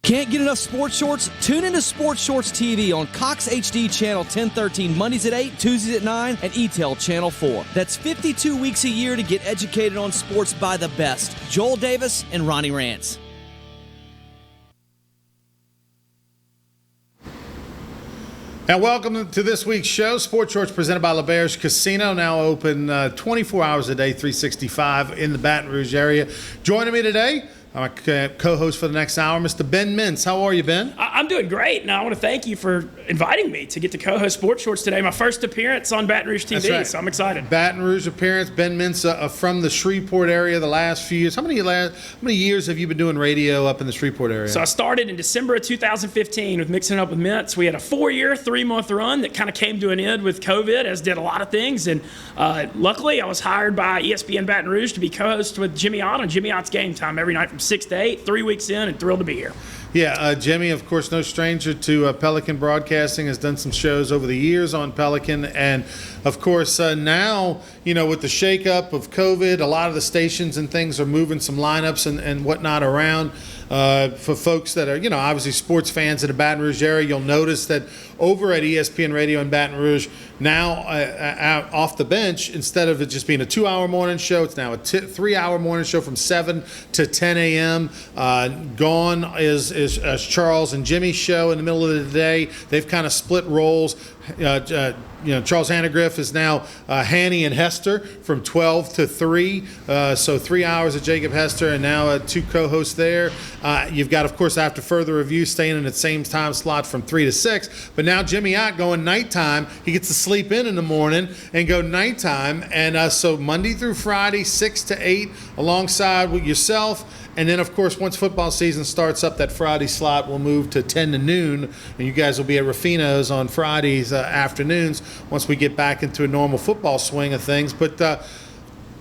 Can't get enough sports shorts? Tune into Sports Shorts TV on Cox HD Channel 1013 Mondays at 8, Tuesdays at 9, and ETEL Channel 4. That's 52 weeks a year to get educated on sports by the best. Joel Davis and Ronnie Rance. And welcome to this week's show. Sports Shorts presented by LeBear's Casino, now open 24 hours a day, 365 in the Baton Rouge area. Joining me today, my co-host for the next hour, Mr. Ben Mintz. How are you, Ben? I'm doing great, and I want to thank you for inviting me to get to co-host Sports Shorts today. My first appearance on Baton Rouge TV, right. So I'm excited. Baton Rouge appearance. Ben Mintz from the Shreveport area the last few years. How many years have you been doing radio up in the Shreveport area? So I started in December of 2015 with Mixing It Up with Mintz. We had a 4-year, 3-month run that kind of came to an end with COVID, as did a lot of things. And luckily, I was hired by ESPN Baton Rouge to be co-host with Jimmy Ott on Jimmy Ott's Game Time every night from 6 to 8, 3 weeks in, and thrilled to be here. Yeah, Jimmy, of course, no stranger to Pelican Broadcasting, has done some shows over the years on Pelican. And, of course, now, with the shakeup of COVID, a lot of the stations and things are moving some lineups and whatnot around. For folks that are, obviously sports fans in the Baton Rouge area, you'll notice that over at ESPN Radio in Baton Rouge, now off the bench, instead of it just being a 2-hour morning show, it's now a 3-hour morning show from 7 to 10 a.m. Gone is Charles and Jimmy's show in the middle of the day. They've kind of split roles. Charles Hannegriff is now Hanny and Hester from 12 to 3. So 3 hours of Jacob Hester, and now 2 co-hosts there. You've got, of course, After Further Review staying in the same time slot from 3 to 6. But now Jimmy Ott going nighttime. He gets to sleep in the morning and go nighttime. And so Monday through Friday, 6 to 8, alongside with yourself. And then, of course, once football season starts up, that Friday slot will move to 10 to noon. And you guys will be at Rufino's on Fridays afternoons once we get back into a normal football swing of things. But, had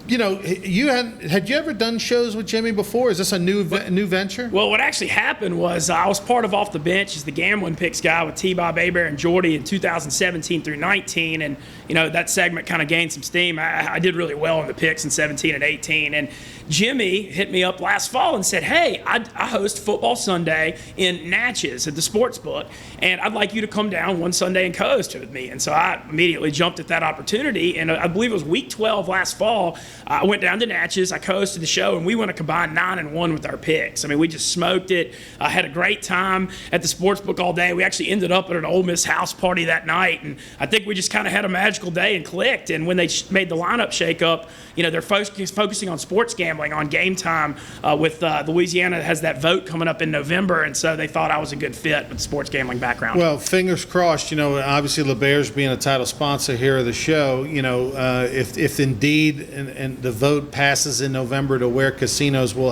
you ever done shows with Jimmy before? Is this a new venture? Well, what actually happened was I was part of Off the Bench as the gambling picks guy with T-Bob, Hebert, and Jordy in 2017 through 19. And, that segment kind of gained some steam. I did really well in the picks in 17 and 18. And Jimmy hit me up last fall and said, hey, I host Football Sunday in Natchez at the Sports Book, and I'd like you to come down one Sunday and co-host it with me. And so I immediately jumped at that opportunity, and I believe it was week 12 last fall. I went down to Natchez, I co-hosted the show, and we went a combined 9-1 with our picks. I mean, we just smoked it. I had a great time at the Sports Book all day. We actually ended up at an Ole Miss house party that night, and I think we just kind of had a magical day and clicked. And when they made the lineup shake-up, they're focusing on sports gambling on Game Time with Louisiana has that vote coming up in November, and so they thought I was a good fit with the sports gambling background. Well, fingers crossed. Obviously LeBear's being a title sponsor here of the show. If indeed and the vote passes in November to where casinos will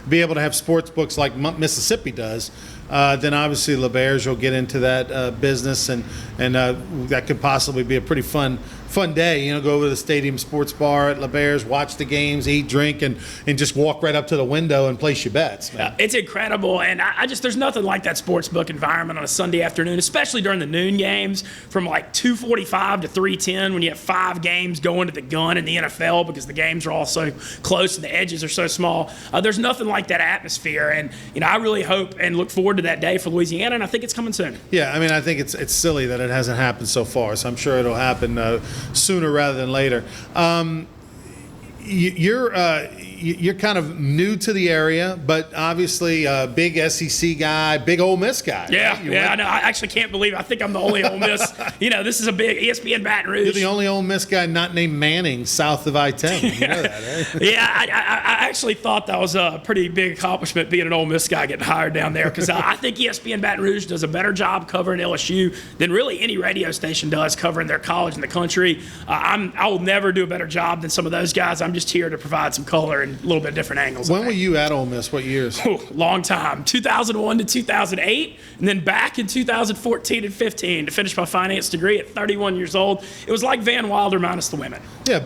be able to have sports books like Mississippi does, then obviously LeBear's will get into that business, and that could possibly be a pretty fun day. Go over to the Stadium Sports Bar at LeBear's, watch the games, eat, drink, and just walk right up to the window and place your bets. It's incredible, and there's nothing like that sports book environment on a Sunday afternoon, especially during the noon games from like 2:45 to 3:10 when you have 5 games going to the gun in the NFL because the games are all so close and the edges are so small. There's nothing like that atmosphere, and I really hope and look forward to that day for Louisiana, and I think it's coming soon. Yeah, I think it's silly that it hasn't happened so far, so I'm sure it'll happen sooner rather than later. You're kind of new to the area, but obviously a big SEC guy, big Ole Miss guy. Yeah, right? I know. I actually can't believe it. I think I'm the only Ole Miss. This is a big ESPN Baton Rouge. You're the only Ole Miss guy not named Manning south of I-10. You know that, right? Yeah, I actually thought that was a pretty big accomplishment being an Ole Miss guy getting hired down there, because I think ESPN Baton Rouge does a better job covering LSU than really any radio station does covering their college in the country. I will never do a better job than some of those guys. I'm just here to provide some color and a little bit different angles. When were you at Ole Miss? What years? Long time. 2001 to 2008, and then back in 2014 and 15 to finish my finance degree at 31 years old. It was like Van Wilder minus the women. Yeah,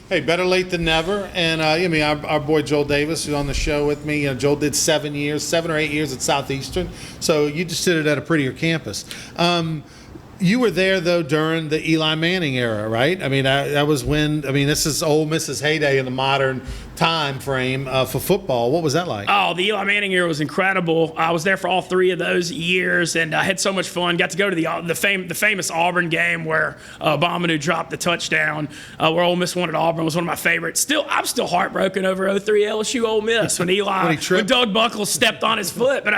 hey, better late than never. And our boy Joel Davis, who's on the show with me, Joel did 7 or 8 years at Southeastern. So you just did it at a prettier campus. You were there, though, during the Eli Manning era, right? That was when, this is Ole Miss's heyday in the modern time frame for football. What was that like? Oh, the Eli Manning year was incredible. I was there for all 3 of those years, and I had so much fun. Got to go to the famous Auburn game where Bomanu dropped the touchdown, where Ole Miss won at Auburn. Was one of my favorites. I'm still heartbroken over 03 LSU Ole Miss when when Doug Buckles stepped on his foot. But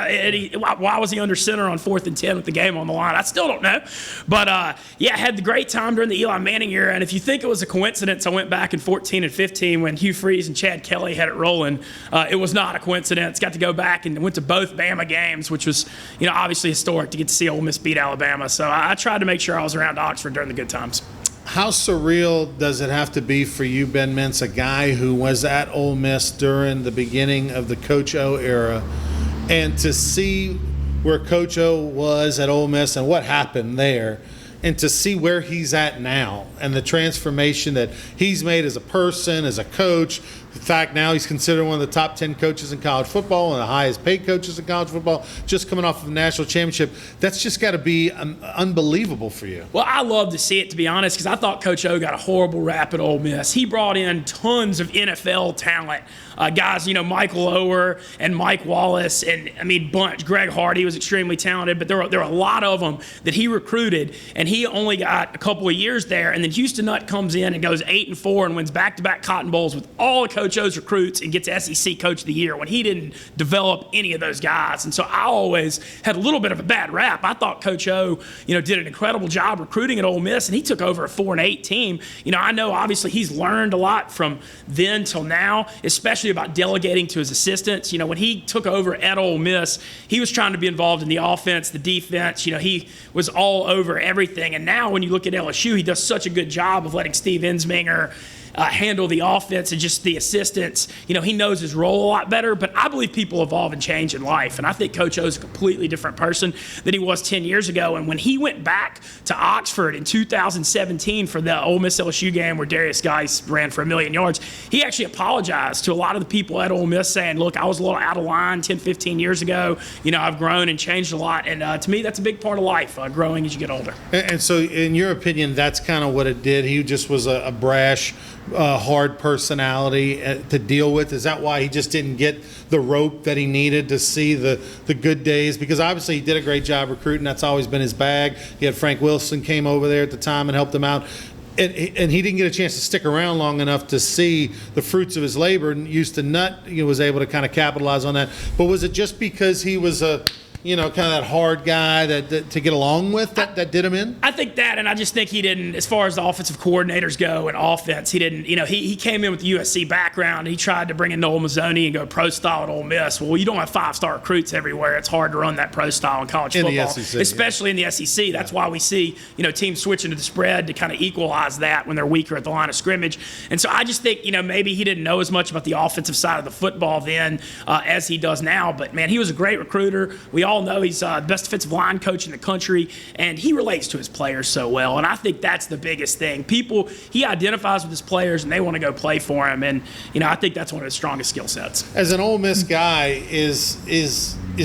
why was he under center on 4th and 10 with the game on the line? I still don't know. But I had the great time during the Eli Manning era. And if you think it was a coincidence, I went back in 14 and 15 when Hugh Freeze and Chad Kelly had it rolling. It was not a coincidence. Got to go back and went to both Bama games, which was, obviously historic to get to see Ole Miss beat Alabama. So I tried to make sure I was around Oxford during the good times. How surreal does it have to be for you, Ben Mintz, a guy who was at Ole Miss during the beginning of the Coach O era, and to see where Coach O was at Ole Miss and what happened there, and to see where he's at now and the transformation that he's made as a person, as a coach. In fact, now he's considered one of the top 10 coaches in college football and the highest paid coaches in college football, just coming off of a national championship. That's just got to be unbelievable for you. Well, I love to see it, to be honest, because I thought Coach O got a horrible rap at Ole Miss. He brought in tons of NFL talent. Guys, Michael Oher and Mike Wallace, and bunch. Greg Hardy was extremely talented, but there were a lot of them that he recruited, and he only got a couple of years there. And then Houston Nutt comes in and goes 8-4 and wins back-to-back Cotton Bowls with all of Coach O's recruits and gets SEC Coach of the Year when he didn't develop any of those guys. And so I always had a little bit of a bad rap. I thought Coach O, did an incredible job recruiting at Ole Miss, and he took over a 4-8 team. I know obviously he's learned a lot from then till now, especially about delegating to his assistants. When he took over at Ole Miss, he was trying to be involved in the offense, the defense. He was all over everything. And now when you look at LSU, he does such a good job of letting Steve Ensminger handle the offense and just the assistants. He knows his role a lot better, but I believe people evolve and change in life. And I think Coach O is a completely different person than he was 10 years ago. And when he went back to Oxford in 2017 for the Ole Miss LSU game where Darius Geis ran for 1,000,000 yards, he actually apologized to a lot of the people at Ole Miss saying, look, I was a little out of line 10, 15 years ago. I've grown and changed a lot. And to me, that's a big part of life, growing as you get older. And so in your opinion, that's kind of what it did. He just was a brash, hard personality to deal with. Is that why he just didn't get the rope that he needed to see the good days? Because obviously he did a great job recruiting. That's always been his bag. He had Frank Wilson came over there at the time and helped him out. And he didn't get a chance to stick around long enough to see the fruits of his labor. And Houston Nutt was able to kind of capitalize on that. But was it just because he was kind of that hard guy that to get along with that did him in? I think that, and I just think he didn't, as far as the offensive coordinators go and offense, he didn't, he came in with the USC background. He tried to bring in Noel Mazzoni and go pro style at Ole Miss. Well, you don't have 5-star recruits everywhere. It's hard to run that pro style in college football, the SEC, especially in the SEC. That's why we see, teams switching to the spread to kind of equalize that when they're weaker at the line of scrimmage. And so I just think, maybe he didn't know as much about the offensive side of the football then as he does now. But, man, he was a great recruiter. We all know he's the best defensive line coach in the country, and he relates to his players so well. And I think that's the biggest thing. He identifies with his players, and they want to go play for him. And, I think that's one of his strongest skill sets. As an Ole Miss guy, is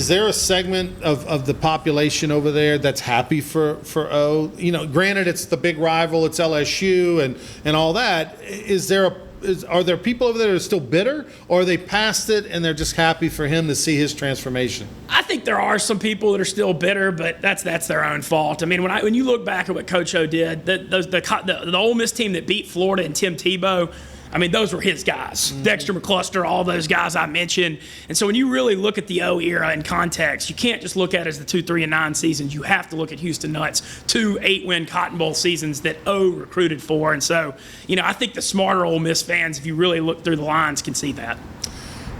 there a segment of the population over there that's happy for O? Granted, it's the big rival, it's LSU and all that. Are there people over there that are still bitter, or are they past it and they're just happy for him to see his transformation? I think there are some people that are still bitter, but that's their own fault. When you look back at what Coach O did, the Ole Miss team that beat Florida and Tim Tebow, those were his guys. Mm-hmm. Dexter McCluster, all those guys I mentioned. And so when you really look at the O era in context, you can't just look at it as the 2 3-9 seasons. You have to look at Houston Nutt's 2 8-win Cotton Bowl seasons that O recruited for. And so, I think the smarter Ole Miss fans, if you really look through the lines, can see that.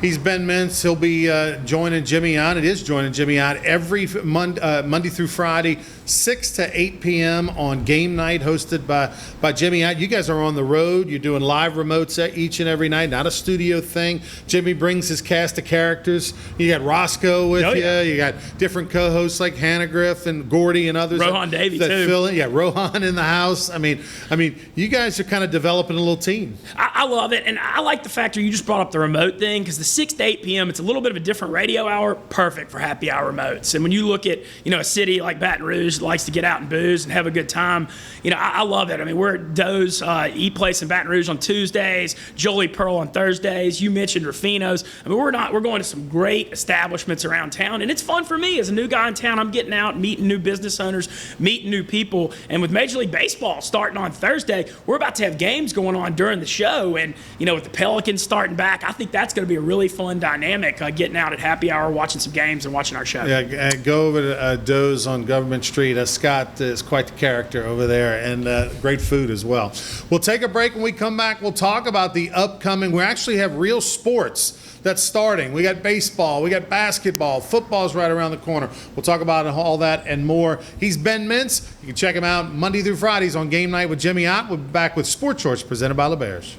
He's Ben Mintz. He'll be joining Jimmy on. It is joining Jimmy on every Monday through Friday, 6 to 8 p.m. on Game Night, hosted by Jimmy Ott. You guys are on the road. You're doing live remotes each and every night, not a studio thing. Jimmy brings his cast of characters. You got Roscoe with you. Yeah. You got different co-hosts like Hannah Griff and Gordy and others. Rohan Davey, too. Fill in. Yeah, Rohan in the house. You guys are kind of developing a little team. I love it, and I like the fact that you just brought up the remote thing, because the 6 to 8 p.m., it's a little bit of a different radio hour, perfect for happy hour remotes. And when you look at, a city like Baton Rouge that likes to get out and booze and have a good time, I love it. I mean, we're at Doe's Eat Place in Baton Rouge on Tuesdays, Jolie Pearl on Thursdays. You mentioned Rufino's. I mean, we're going to some great establishments around town, and it's fun for me as a new guy in town. I'm getting out, meeting new business owners, meeting new people. And with Major League Baseball starting on Thursday, we're about to have games going on during the show. And, with the Pelicans starting back, I think that's going to be a really fun dynamic, getting out at happy hour, watching some games and watching our show. Yeah, go over to Doe's on Government Street. Scott is quite the character over there, and great food as well. We'll take a break. When we come back, we'll talk about the upcoming. We actually have real sports that's starting. We got baseball, we got basketball, football's right around the corner. We'll talk about all that and more. He's Ben Mintz. You can check him out Monday through Fridays on Game Night with Jimmy Ott. We'll be back with Sports Shorts presented by LeBears.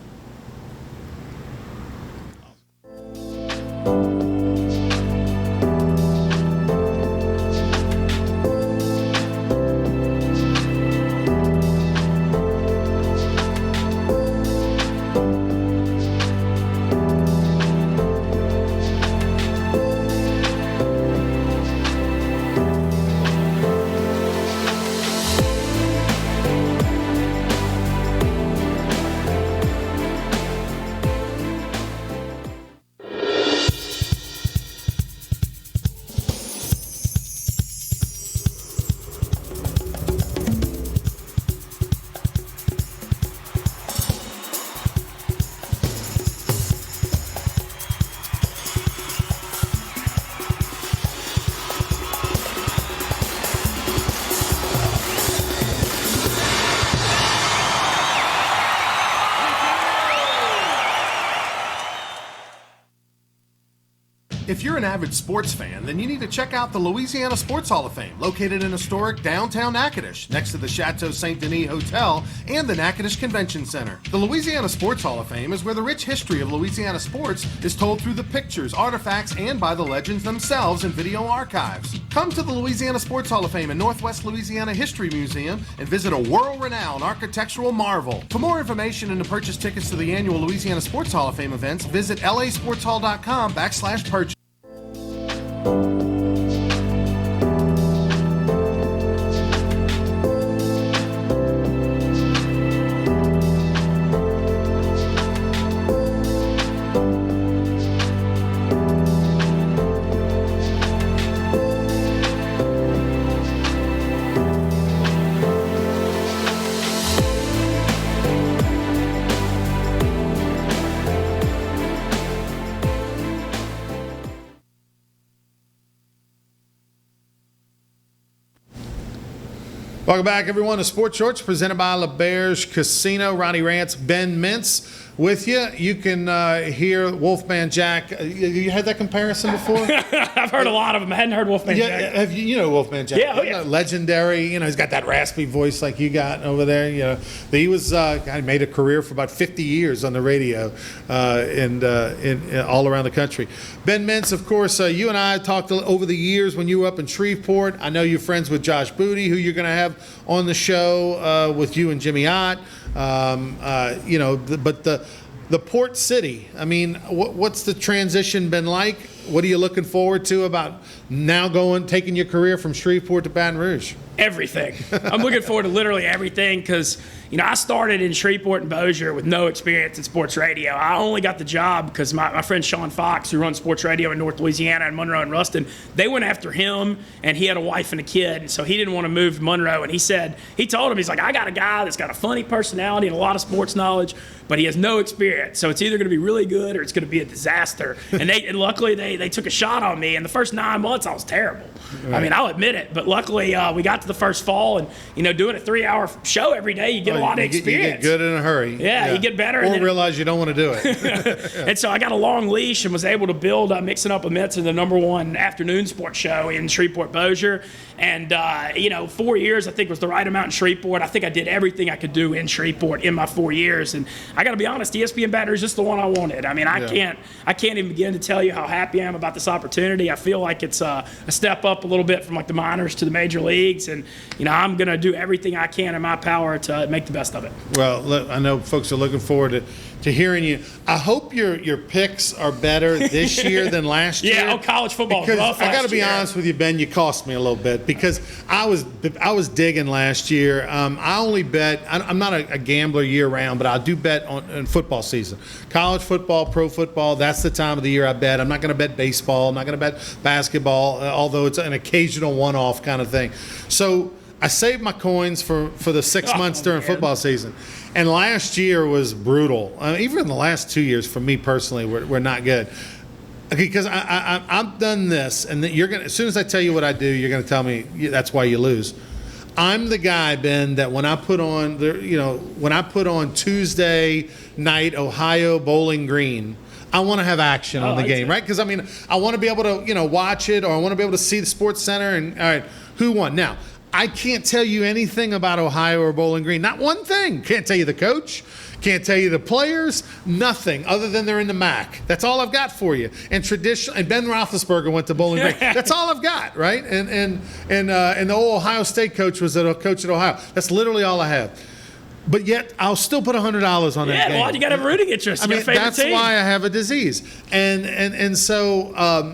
If you're an avid sports fan, then you need to check out the Louisiana Sports Hall of Fame, located in historic downtown Natchitoches, next to the Chateau St. Denis Hotel and the Natchitoches Convention Center. The Louisiana Sports Hall of Fame is where the rich history of Louisiana sports is told through the pictures, artifacts, and by the legends themselves in video archives. Come to the Louisiana Sports Hall of Fame and Northwest Louisiana History Museum and visit a world-renowned architectural marvel. For more information and to purchase tickets to the annual Louisiana Sports Hall of Fame events, visit lasportshall.com/purchase. Welcome back, everyone, to Sports Shorts presented by LeBears Casino. Ronnie Rance, Ben Mintz with you. You can hear Wolfman Jack. You had that comparison before? I've heard a lot of them. I hadn't heard Wolfman Jack. Have you know Wolfman Jack? Yeah, oh yeah. Legendary. He's got that raspy voice like you got over there. He was made a career for about 50 years on the radio and all around the country. Ben Mintz, of course, you and I talked over the years when you were up in Shreveport. I know you're friends with Josh Booty, who you're going to have on the show with you and Jimmy Ott. But the Port City, I mean, what's the transition been like? What are you looking forward to about now taking your career from Shreveport to Baton Rouge? Everything. I'm looking forward to literally everything because, I started in Shreveport and Bossier with no experience in sports radio. I only got the job because my friend Sean Fox, who runs sports radio in North Louisiana and Monroe and Ruston, they went after him, and he had a wife and a kid, and so he didn't want to move to Monroe. And he told him, he's like, I got a guy that's got a funny personality and a lot of sports knowledge, but he has no experience. So it's either going to be really good or it's going to be a disaster. And luckily they took a shot on me. And the first 9 months, I was terrible. Right. I mean, I'll admit it. But luckily, we got to the first fall, and doing a 3-hour show every day, you get a lot of experience. You get good in a hurry. Yeah, you get better. Or realize you don't want to do it. And so I got a long leash and was able to build Mixing Up with Mintz in the #1 afternoon sports show in Shreveport Bossier. And 4 years I think was the right amount in Shreveport. I think I did everything I could do in Shreveport in my 4 years. And I got to be honest, ESPN Baton Rouge is just the one I wanted. I mean, I can't even begin to tell you how happy I am about this opportunity. I feel like it's a step up a little bit from like the minors to the major leagues, and I'm going to do everything I can in my power to make the best of it. Well, look, I know folks are looking forward to to hearing you. I hope your picks are better this year than last year. Yeah, college football was because rough I got to last be year. honest with you, Ben. You cost me a little bit because I was digging last year. I only bet. I'm not a gambler year round, but I do bet on football season, college football, pro football. That's the time of the year I bet. I'm not going to bet baseball. I'm not going to bet basketball, although it's an occasional one-off kind of thing. So I saved my coins for the 6 months during football season. And last year was brutal. Even the last 2 years, for me personally, were not good. Okay, because I've done this, and you're gonna. As soon as I tell you what I do, you're gonna tell me that's why you lose. I'm the guy, Ben, that when I put on Tuesday night Ohio Bowling Green, I want to have action on the game, right? Because I want to be able to watch it, or I want to be able to see the Sports Center and all right, who won now. I can't tell you anything about Ohio or Bowling Green. Not one thing. Can't tell you the coach. Can't tell you the players. Nothing other than they're in the MAC. That's all I've got for you. And Ben Roethlisberger went to Bowling Green. That's all I've got, right? And the old Ohio State coach was a coach at Ohio. That's literally all I have. But yet, I'll still put $100 on that game. Yeah, well, you got to have a rooting interest. That's why I have a disease, and so.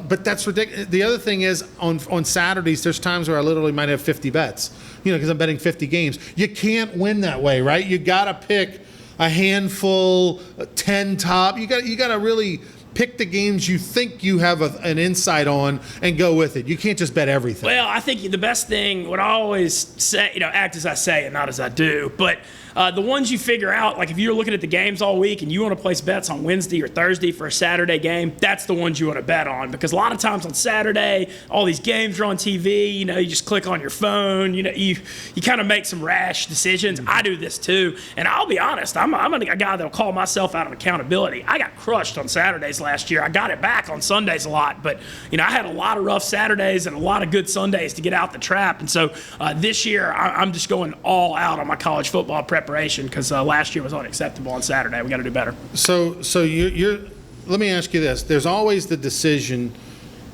But that's ridiculous. The other thing is, on Saturdays, there's times where I literally might have 50 bets. Because I'm betting 50 games. You can't win that way, right? You got to pick a handful, 10 top. You got to really pick the games you think you have an insight on and go with it. You can't just bet everything. Well, I think the best thing, what I always say, act as I say and not as I do. But the ones you figure out, like if you're looking at the games all week and you want to place bets on Wednesday or Thursday for a Saturday game, that's the ones you want to bet on. Because a lot of times on Saturday, all these games are on TV. You just click on your phone. You kind of make some rash decisions. I do this too. And I'll be honest, I'm a guy that'll call myself out of accountability. I got crushed on Saturdays last year. I got it back on Sundays a lot. But, I had a lot of rough Saturdays and a lot of good Sundays to get out the trap. And so this year, I'm just going all out on my college football preparation because last year was unacceptable on Saturday. We got to do better. So you're. Let me ask you this: there's always the decision.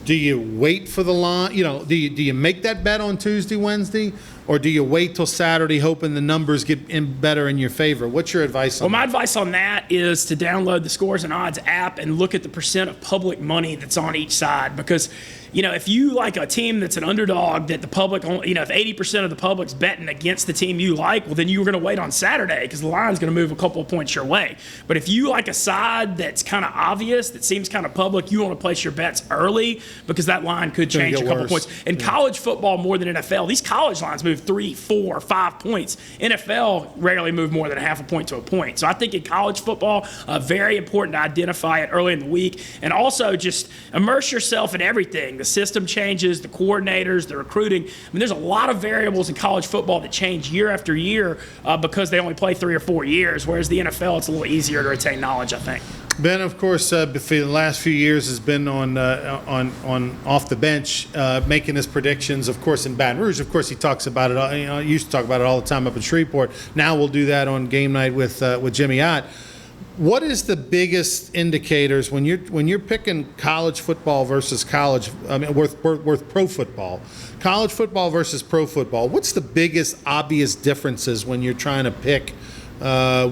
Do you wait for the line? Do you make that bet on Tuesday, Wednesday, or do you wait till Saturday, hoping the numbers get better in your favor? What's your advice on that? Well, my advice on that is to download the Scores and Odds app and look at the percent of public money that's on each side because. If you like a team that's an underdog that the public, if 80% of the public's betting against the team you like, well, then you're going to wait on Saturday because the line's going to move a couple of points your way. But if you like a side that's kind of obvious, that seems kind of public, you want to place your bets early because that line could change a couple points. In college football, more than NFL, these college lines move 3, 4, 5 points. NFL rarely move more than a half a point to a point. So I think in college football, very important to identify it early in the week and also just immerse yourself in everything. The system changes, the coordinators, the recruiting. There's a lot of variables in college football that change year after year because they only play 3 or 4 years, whereas the NFL, it's a little easier to retain knowledge, I think. Ben, of course, for the last few years has been on off the bench making his predictions. Of course, in Baton Rouge, of course, he talks about it. He used to talk about it all the time up in Shreveport. Now we'll do that on game night with Jimmy Ott. What is the biggest indicators when you're picking college football versus worth pro football, college football versus pro football? What's the biggest obvious differences when you're trying to pick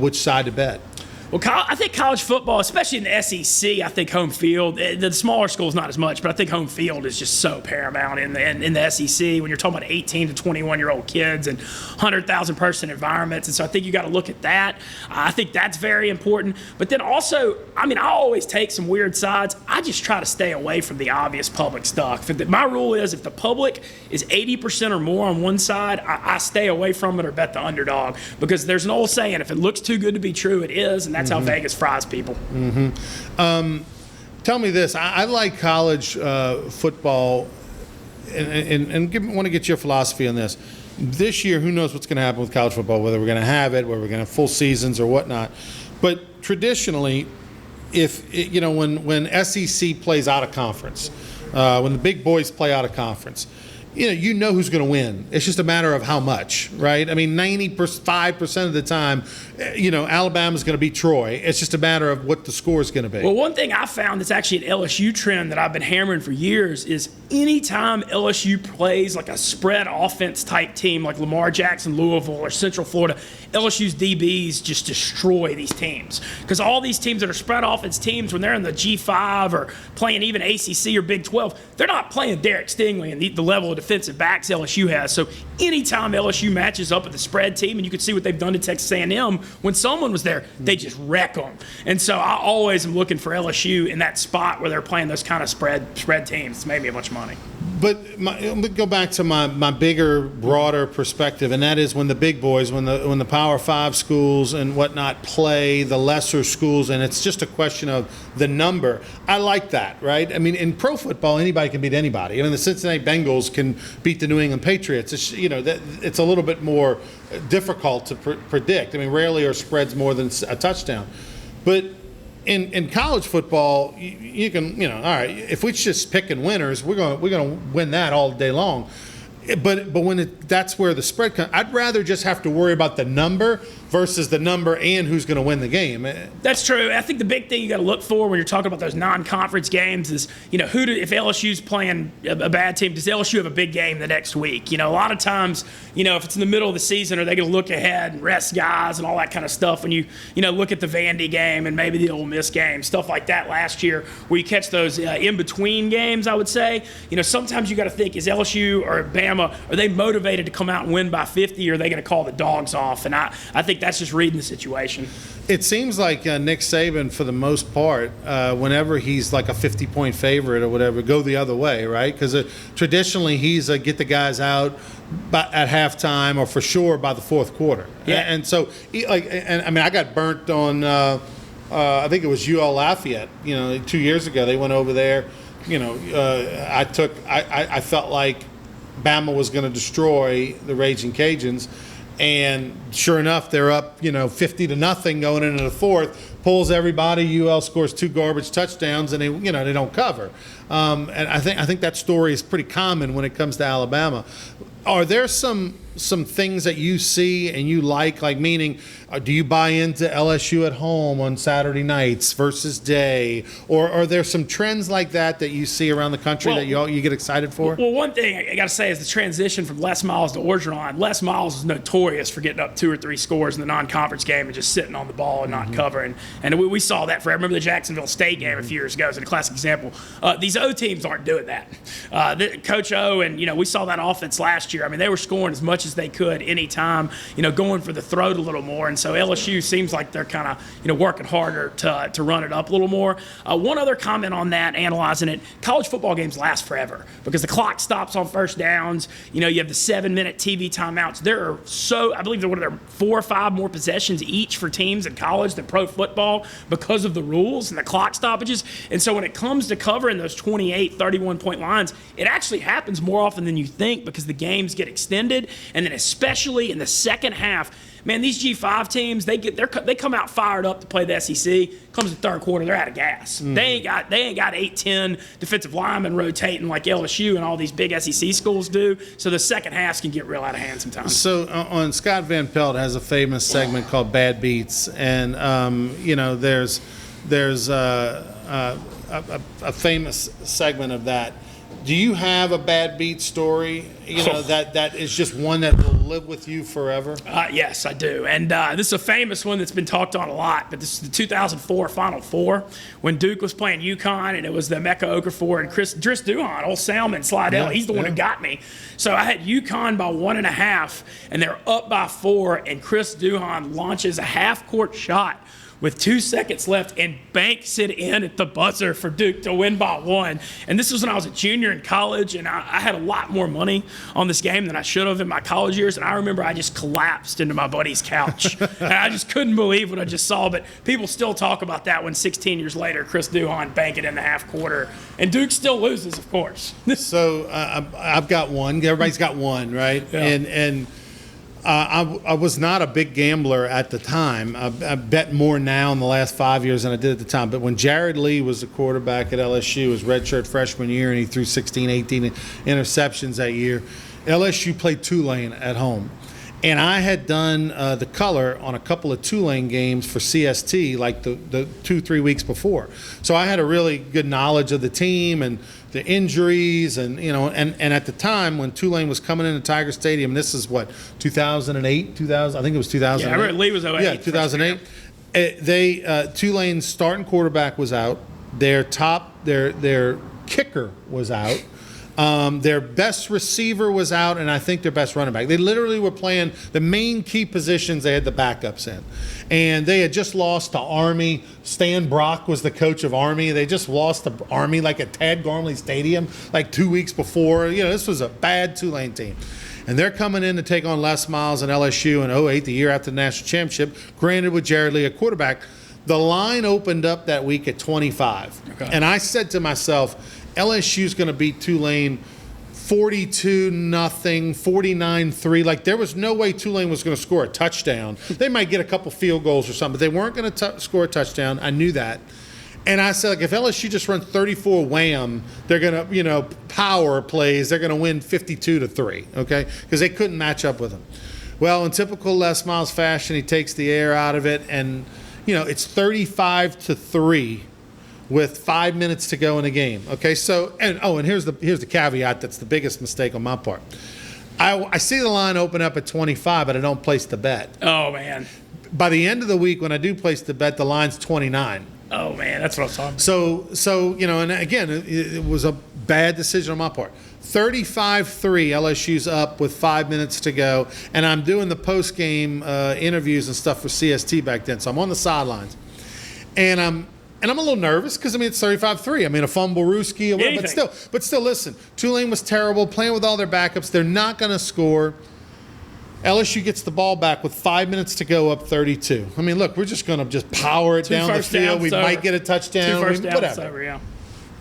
which side to bet? Well, I think college football, especially in the SEC, I think home field, the smaller schools not as much, but I think home field is just so paramount in the SEC when you're talking about 18 to 21-year-old kids and 100,000 person environments. And so I think you got to look at that. I think that's very important. But then also, I always take some weird sides. I just try to stay away from the obvious public stuff. My rule is if the public is 80% or more on one side, I stay away from it or bet the underdog because there's an old saying, if it looks too good to be true, it is, and that's how Vegas fries people. Tell me this. I like college football and want to get your philosophy on this. This year, who knows what's going to happen with college football, whether we're going to have it, whether we're going to have full seasons or whatnot. But traditionally, when SEC plays out of conference, when the big boys play out of conference, you know who's going to win. It's just a matter of how much, right? 95% of the time, Alabama's going to beat Troy. It's just a matter of what the score is going to be. Well, one thing I found that's actually an LSU trend that I've been hammering for years is anytime LSU plays like a spread offense type team like Lamar Jackson, Louisville, or Central Florida, LSU's DBs just destroy these teams. Because all these teams that are spread offense teams, when they're in the G5 or playing even ACC or Big 12, they're not playing Derek Stingley and the level of defensive backs LSU has. So anytime LSU matches up with the spread team, and you can see what they've done to Texas A&M, when someone was there, they just wreck them. And so I always am looking for LSU in that spot where they're playing those kind of spread teams. It's made me a bunch of money. But let me go back to my bigger, broader perspective, and that is when the big boys, when the Power 5 schools and whatnot play the lesser schools, and it's just a question of the number. I like that, right? I mean, in pro football, anybody can beat anybody. I mean, the Cincinnati Bengals can beat the New England Patriots. It's, it's a little bit more difficult to predict. I mean, rarely are spreads more than a touchdown. But in college football, you can, all right, if we're just picking winners, we're going to win that all day long. But when that's where the spread comes, I'd rather just have to worry about the number versus the number and who's going to win the game. That's true. I think the big thing you got to look for when you're talking about those non-conference games is, if LSU's playing a bad team, does LSU have a big game the next week? A lot of times, if it's in the middle of the season, are they going to look ahead and rest guys and all that kind of stuff? When you look at the Vandy game and maybe the Ole Miss game, stuff like that last year, where you catch those in-between games, I would say, sometimes you got to think, is LSU or Bama, are they motivated to come out and win by 50, or are they going to call the dogs off? And I think that's just reading the situation. It seems like Nick Saban, for the most part, whenever he's like a 50-point favorite or whatever, go the other way, right? Because traditionally he's get the guys out at halftime or for sure by the fourth quarter. Yeah. And so, I got burnt on, I think it was UL Lafayette, 2 years ago. They went over there. I felt like Bama was going to destroy the Raging Cajuns. And sure enough, they're up, 50-0 going into the fourth. Pulls everybody. UL scores 2 garbage touchdowns, and they don't cover. And I think that story is pretty common when it comes to Alabama. Are there some things that you see and you like meaning, do you buy into LSU at home on Saturday nights versus day, or are there some trends like that you see around the country that you get excited for? Well, one thing I got to say is the transition from Les Miles to Orgeron. Les Miles is notorious for getting up 2 or 3 scores in the non-conference game and just sitting on the ball and not covering. And we saw that I remember the Jacksonville State game a few years ago as a classic example. These O teams aren't doing that. Coach O, and we saw that offense last year. I mean, they were scoring as much as they could anytime, going for the throat a little more. And so LSU seems like they're kind of, working harder to run it up a little more. One other comment on that, analyzing it, college football games last forever because the clock stops on first downs. You have the 7-minute TV timeouts. There are I believe there are 4 or 5 more possessions each for teams in college than pro football because of the rules and the clock stoppages. And so when it comes to covering those 28, 31-point lines, it actually happens more often than you think because the games get extended. And then especially in the second half, man, these G5 teams, they come out fired up to play the SEC. Comes the third quarter, they're out of gas. They ain't got 8-10 defensive linemen rotating like LSU and all these big SEC schools do. So the second halves can get real out of hand sometimes. So on Scott Van Pelt has a famous segment called Bad Beats, and there's a famous segment of that. Do you have a bad beat story, that is just one that will live with you forever? Yes, I do. And this is a famous one that's been talked on a lot, but this is the 2004 Final Four when Duke was playing UConn, and it was the Emeka Okafor and Driss Duhon, old Salmon, Slidell. He's the one who got me. So I had UConn by 1.5, and they're up by 4, and Driss Duhon launches a half-court shot with 2 seconds left and banks it in at the buzzer for Duke to win by 1. And this was when I was a junior in college, and I had a lot more money on this game than I should have in my college years. And I remember I just collapsed into my buddy's couch. And I just couldn't believe what I just saw. But people still talk about that when 16 years later, Driss Duhon banked it in the half quarter. And Duke still loses, of course. So I've got one. Everybody's got one, right? Yeah. And I was not a big gambler at the time. I bet more now in the last 5 years than I did at the time. But when Jared Lee was the quarterback at LSU, his redshirt freshman year, and he threw 16, 18 interceptions that year, LSU played Tulane at home. And I had done the color on a couple of Tulane games for CST like the 2-3 weeks before. So I had a really good knowledge of the team and the injuries and at the time when Tulane was coming into Tiger Stadium, this is what, 2008, 2000, I think it was 2008. Yeah, I remember Lee was 08. Yeah, 2008. Tulane's starting quarterback was out. Their kicker was out. Their best receiver was out, and I think their best running back. They literally were playing the main key positions. They had the backups in. And they had just lost to Army. Stan Brock was the coach of Army. They just lost to Army like at Tad Gormley Stadium like 2 weeks before. This was a bad Tulane team. And they're coming in to take on Les Miles and LSU in 2008, the year after the national championship, granted with Jared Lee at quarterback. The line opened up that week at 25. Okay. And I said to myself, LSU's going to beat Tulane 42-0, 49-3. Like, there was no way Tulane was going to score a touchdown. They might get a couple field goals or something, but they weren't going to score a touchdown. I knew that. And I said, like, if LSU just runs 34 wham, they're going to, power plays, they're going to win 52-3, okay? Because they couldn't match up with them. Well, in typical Les Miles fashion, he takes the air out of it, and, it's 35-3. With 5 minutes to go in the game. Okay, so and here's the caveat that's the biggest mistake on my part. I see the line open up at 25, but I don't place the bet. Oh man! By the end of the week, when I do place the bet, the line's 29. Oh man, that's what I was talking about. So and again, it was a bad decision on my part. 35-3, LSU's up with 5 minutes to go, and I'm doing the post game interviews and stuff for CST back then. So I'm on the sidelines, and I'm a little nervous because, it's 35-3. A fumble Ruski or whatever. But still, listen, Tulane was terrible, playing with all their backups. They're not going to score. LSU gets the ball back with 5 minutes to go, up 32. Look, we're just going to power it down the field. We might get a touchdown. 2 first downs, whatever. over, yeah.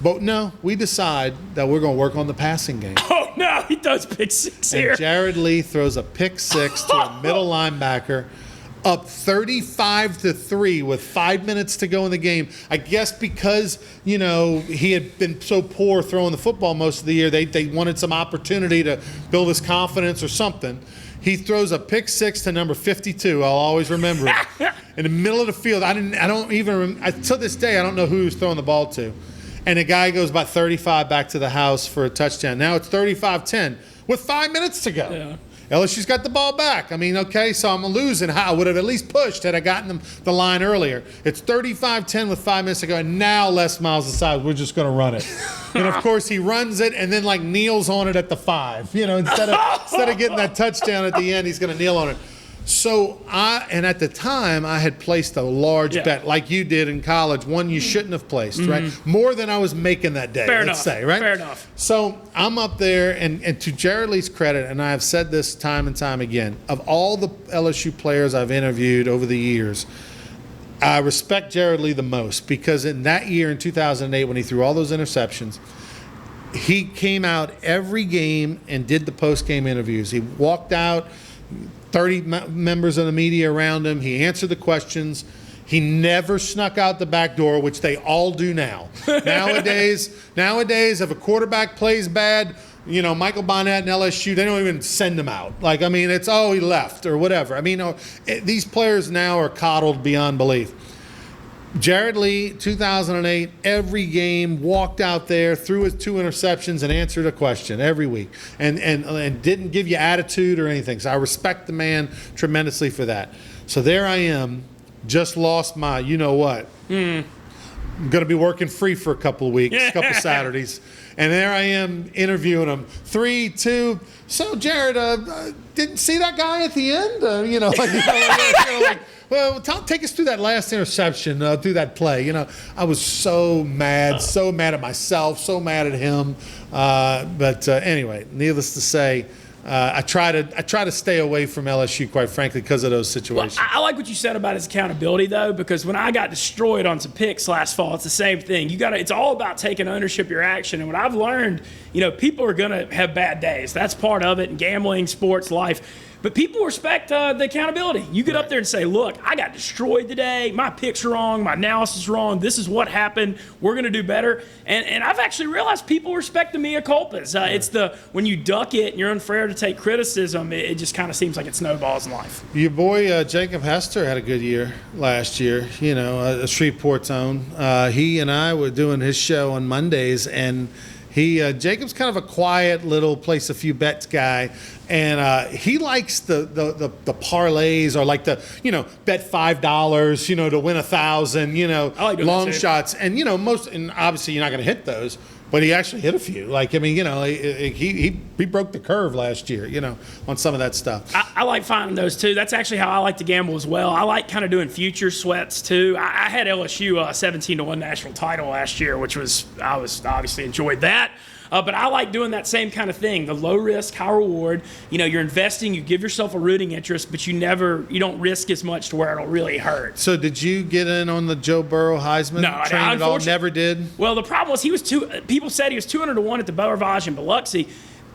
But no, we decide that we're going to work on the passing game. Oh, no, he does pick six here. And Jared Lee throws a pick six to a middle linebacker. Up 35-3 with 5 minutes to go in the game. I guess because, he had been so poor throwing the football most of the year, they wanted some opportunity to build his confidence or something. He throws a pick six to number 52. I'll always remember it. In the middle of the field. To this day, I don't know who he was throwing the ball to. And the guy goes about 35 back to the house for a touchdown. Now it's 35-10 with 5 minutes to go. Yeah. LSU's got the ball back. Okay, so I'm losing. I would have at least pushed had I gotten them the line earlier. It's 35-10 with 5 minutes to go, and now Les Miles decides we're just going to run it. And, of course, he runs it and then, kneels on it at the 5. Instead of getting that touchdown at the end, he's going to kneel on it. So at the time, I had placed a large bet, like you did in college, one you shouldn't have placed, right? More than I was making that day, let's say, right? Fair enough. So I'm up there, and to Jared Lee's credit, and I have said this time and time again, of all the LSU players I've interviewed over the years, I respect Jared Lee the most because in that year, in 2008, when he threw all those interceptions, he came out every game and did the post-game interviews. He walked out, 30 members of the media around him. He answered the questions. He never snuck out the back door, which they all do now. Nowadays, if a quarterback plays bad, Michael Bonnet and LSU, they don't even send him out. It's, he left or whatever. These players now are coddled beyond belief. Jared Lee, 2008, every game, walked out there, threw his 2 interceptions, and answered a question every week, and didn't give you attitude or anything. So I respect the man tremendously for that. So there I am, just lost my you-know-what. I'm going to be working free for a couple of weeks, a couple Saturdays. And there I am interviewing him. 3, 2. So, Jared, didn't see that guy at the end? Well, take us through that last interception, through that play. I was so mad at myself, so mad at him. But anyway, needless to say, I try to stay away from LSU, quite frankly, because of those situations. Well, I like what you said about his accountability, though, because when I got destroyed on some picks last fall, it's the same thing. It's all about taking ownership of your action. And what I've learned, people are going to have bad days. That's part of it in gambling, sports, life. But people respect the accountability. You get up there and say, look, I got destroyed today. My picks are wrong. My analysis is wrong. This is what happened. We're going to do better. And I've actually realized people respect the mea culpas. It's when you duck it and you're unfair to take criticism, it just kind of seems like it snowballs in life. Your boy Jacob Hester had a good year last year, Shreveport's own. He and I were doing his show on Mondays, and Jacob's kind of a quiet little place a few bets guy, and he likes the parlays, or like the bet $5 to win 1,000 I like doing long that too. shots, and and obviously you're not going to hit those, but he actually hit a few. Like, I mean, he broke the curve last year, on some of that stuff. I like finding those too. That's actually how I like to gamble as well. I like kind of doing future sweats too. I had LSU 17-1 national title last year, which I was obviously enjoyed that. But I like doing that same kind of thing, the low risk, high reward. You're investing, you give yourself a rooting interest, but you don't risk as much to where it'll really hurt. So did you get in on the Joe Burrow Heisman train at all? Never did? Well, the problem was people said he was 200-1 at the Beau Rivage in Biloxi.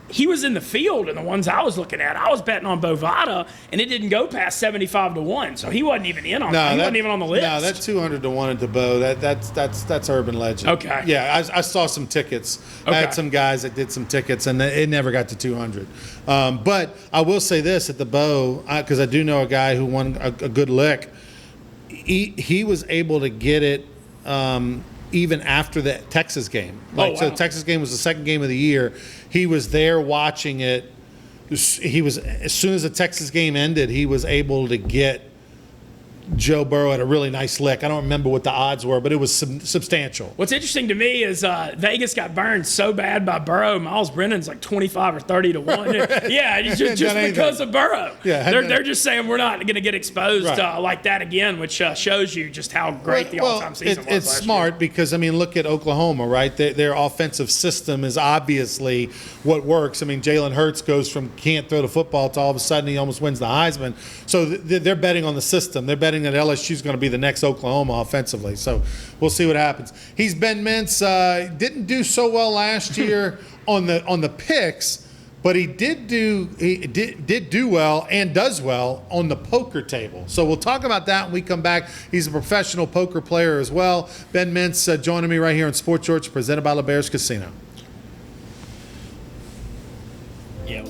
He was in the field in the ones I was looking at. I was betting on Bovada, and it didn't go past 75-1 , so he wasn't even in on. He wasn't even on the list. No, that 200-1 at the Beau. That's urban legend. Okay. Yeah, I saw some tickets. Okay. I had some guys that did some tickets, and it never got to 200. But I will say this at the Beau, because I do know a guy who won a good lick. He was able to get it. Even after the Texas game. So the Texas game was the second game of the year. He was there watching it. He was, as soon as the Texas game ended, he was able to get Joe Burrow at a really nice lick. I don't remember what the odds were, but it was substantial. What's interesting to me is Vegas got burned so bad by Burrow. Miles Brennan's like 25 or 30-1. Yeah, just because of Burrow. Yeah, they're just saying we're not going to get exposed like that again, which shows you just how great the all-time season was. It's smart because, I mean, look at Oklahoma, right? Their offensive system is obviously what works. I mean, Jalen Hurts goes from can't throw the football to all of a sudden he almost wins the Heisman. So they're betting on the system. They're betting that LSU is going to be the next Oklahoma offensively. So we'll see what happens. He's Ben Mintz. Didn't do so well last year on the picks, but he did do well and does well on the poker table. So we'll talk about that when we come back. He's a professional poker player as well. Ben Mintz joining me right here on Sports George, presented by LeBears Casino. Yeah.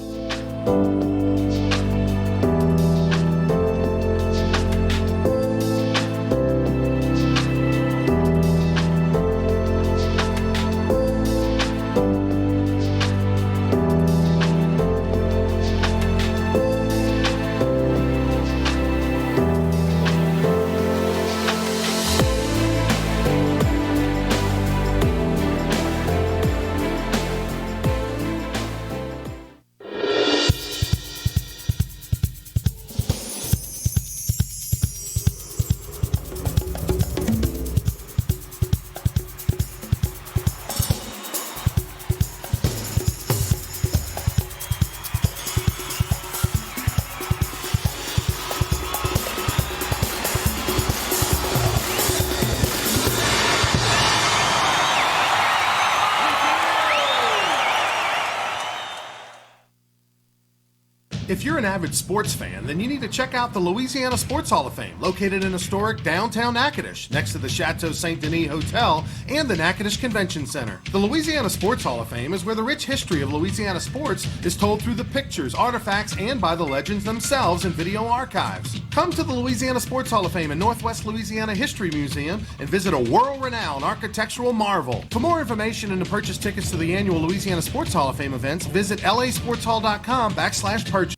If you're an avid sports fan, then you need to check out the Louisiana Sports Hall of Fame, located in historic downtown Natchitoches, next to the Chateau Saint Denis Hotel and the Natchitoches Convention Center. The Louisiana Sports Hall of Fame is where the rich history of Louisiana sports is told through the pictures, artifacts, and by the legends themselves in video archives. Come to the Louisiana Sports Hall of Fame and Northwest Louisiana History Museum and visit a world-renowned architectural marvel. For more information and to purchase tickets to the annual Louisiana Sports Hall of Fame events, visit lasportshall.com/purchase.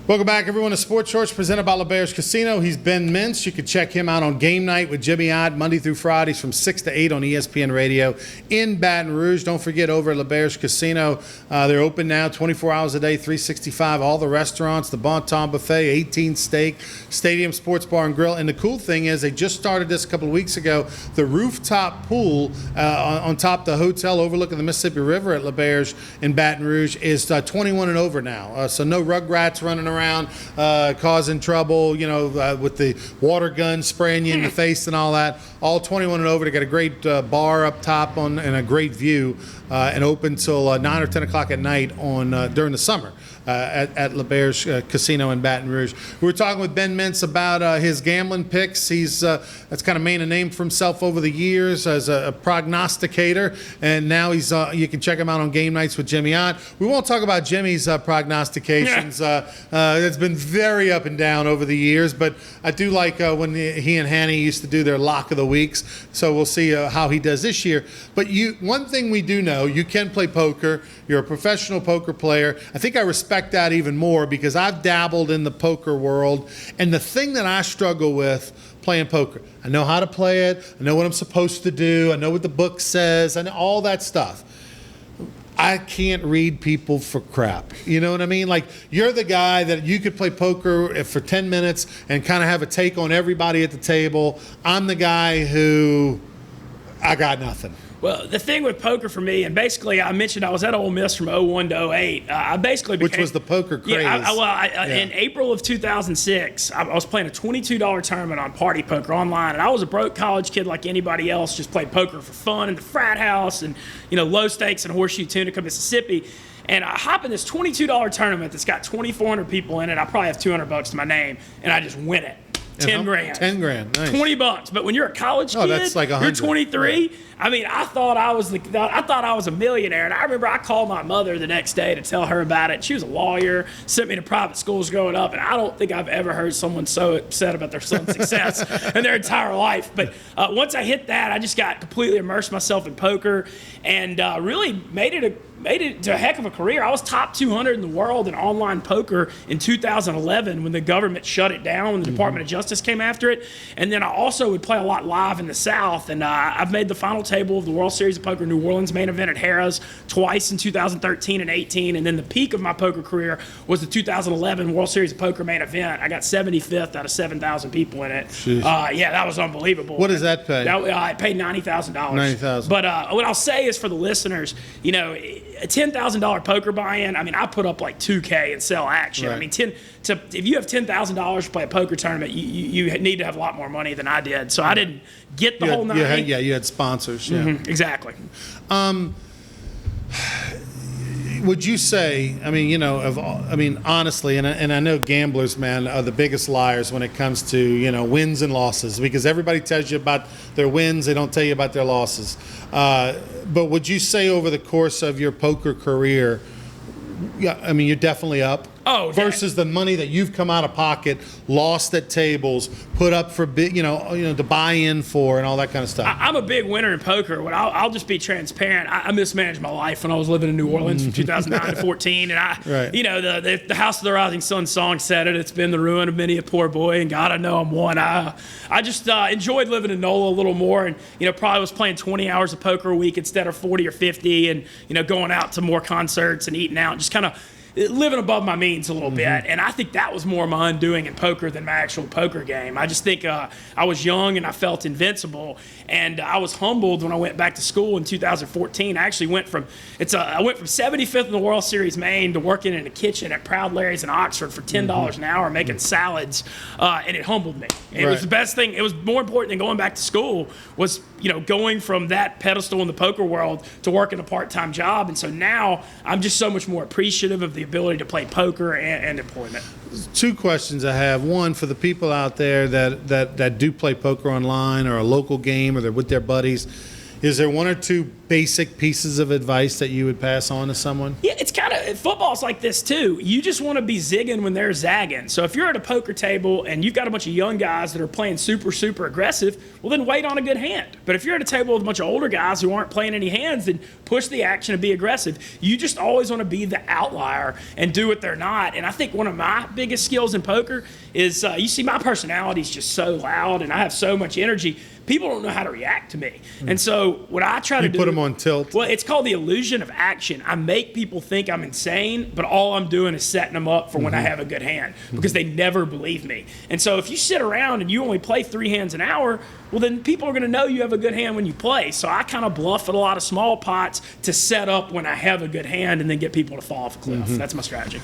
Welcome back, everyone, to Sports Shorts presented by LeBear's Casino. He's Ben Mintz. You can check him out on Game Night with Jimmy Ott Monday through Fridays from 6 to 8 on ESPN Radio in Baton Rouge. Don't forget, over at LeBear's Casino, they're open now 24 hours a day, 365. All the restaurants, the Bon Ton Buffet, 18 Steak, Stadium Sports Bar and Grill. And the cool thing is they just started this a couple of weeks ago. The rooftop pool on top of the hotel overlooking the Mississippi River at LeBear's in Baton Rouge is 21 and over now. So no rugrats running around causing trouble, with the water gun spraying you in the face and all that. All 21 and over. They got a great bar up top and a great view, and open till 9 or 10 o'clock at night during the summer at LeBear's Casino in Baton Rouge. We were talking with Ben Mintz about his gambling picks. He's that's kind of made a name for himself over the years as a prognosticator, and now he's you can check him out on Game Nights with Jimmy Ott. We won't talk about Jimmy's prognostications. It's been very up and down over the years, but I do like when he and Hanny used to do their lock of the weeks. So we'll see how he does this year. But one thing we do know, you can play poker. You're a professional poker player. I think I respect that even more because I've dabbled in the poker world, and the thing that I struggle with playing poker, I know how to play it. I know what I'm supposed to do. I know what the book says. I know all that stuff. I can't read people for crap. You know what I mean? Like, you're the guy that you could play poker for 10 minutes and kind of have a take on everybody at the table. I'm the guy who I got nothing. Well, the thing with poker for me, and basically I mentioned I was at Ole Miss from 01 to 08. I basically became, which was the poker craze. In April of 2006, I was playing a $22 tournament on Party Poker online, and I was a broke college kid like anybody else, just played poker for fun in the frat house and, low stakes in Horseshoe Tunica, Mississippi. And I hop in this $22 tournament that's got 2,400 people in it. I probably have $200 to my name, and I just win it. 10 grand. 10 grand, nice. $20. But when you're a college kid, that's like you're 23. Yeah. I mean, I thought I was a millionaire, and I remember I called my mother the next day to tell her about it. She was a lawyer, sent me to private schools growing up, and I don't think I've ever heard someone so upset about their son's success in their entire life. But once I hit that, I just got completely immersed myself in poker, and really made it to a heck of a career. I was top 200 in the world in online poker in 2011 when the government shut it down, when the Department of Justice came after it. And then I also would play a lot live in the South, and I've made the final table of the World Series of Poker New Orleans main event at Harrah's twice in 2013 and 18, and then the peak of my poker career was the 2011 World Series of Poker main event. I got 75th out of 7,000 people in it. Yeah, that was unbelievable. What does that pay? It paid $90,000. $90,000. But what I'll say is, for the listeners, a $10,000 poker buy-in, I mean, I put up like $2K and sell action. Right. I mean, if you have $10,000 to play a poker tournament, you need to have a lot more money than I did. So I didn't get the whole nine. You had sponsors. Yeah. Mm-hmm, exactly. Would you say, honestly, and I know gamblers, man, are the biggest liars when it comes to, wins and losses, because everybody tells you about their wins, they don't tell you about their losses. But would you say over the course of your poker career, you're definitely up? Oh, versus the money that you've come out of pocket, lost at tables, put up for big, to buy in for, and all that kind of stuff. I'm a big winner in poker. I'll just be transparent. I mismanaged my life when I was living in New Orleans from 2009 to 14, and the House of the Rising Sun song said it. It's been the ruin of many a poor boy, and God, I know I'm one. I just enjoyed living in NOLA a little more, and probably was playing 20 hours of poker a week instead of 40 or 50, and going out to more concerts and eating out, and just kind of living above my means a little bit. And I think that was more my undoing in poker than my actual poker game. I just think I was young and I felt invincible, and I was humbled when I went back to school in 2014. I actually went from 75th in the World Series main to working in a kitchen at Proud Larry's in Oxford for $10 an hour making salads, and it humbled me. It was the best thing. It was more important than going back to school, was going from that pedestal in the poker world to working a part-time job. And so now I'm just so much more appreciative of the ability to play poker and employment. Two questions I have. One, for the people out there that do play poker online or a local game, or they're with their buddies, Is there one or two basic pieces of advice that you would pass on to someone? Yeah, it's kind of football's like this too. You just want to be zigging when they're zagging. So if you're at a poker table and you've got a bunch of young guys that are playing super aggressive, well then wait on a good hand. But if you're at a table with a bunch of older guys who aren't playing any hands, then push the action and be aggressive. You just always want to be the outlier and do what they're not. And I think one of my biggest skills in poker is you see my personality is just so loud and I have so much energy. People don't know how to react to me. And so what I try to do... You put them on tilt. Well, it's called the illusion of action. I make people think I'm insane, but all I'm doing is setting them up for when I have a good hand because they never believe me. And so if you sit around and you only play 3 hands an hour, well, then people are going to know you have a good hand when you play. So I kind of bluff at a lot of small pots to set up when I have a good hand and then get people to fall off a cliff. That's my strategy.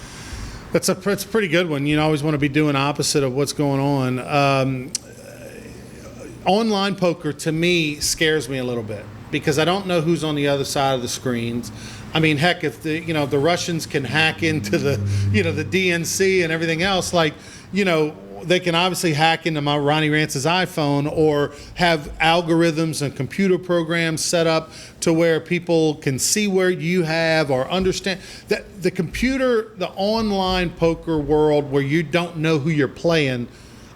That's a pretty good one. You always want to be doing opposite of what's going on. Online poker, to me, scares me a little bit because I don't know who's on the other side of the screens. I mean, heck, if the Russians can hack into the the DNC and everything else, they can obviously hack into my Ronnie Rance's iPhone or have algorithms and computer programs set up to where people can see where you have or understand that the online poker world where you don't know who you're playing.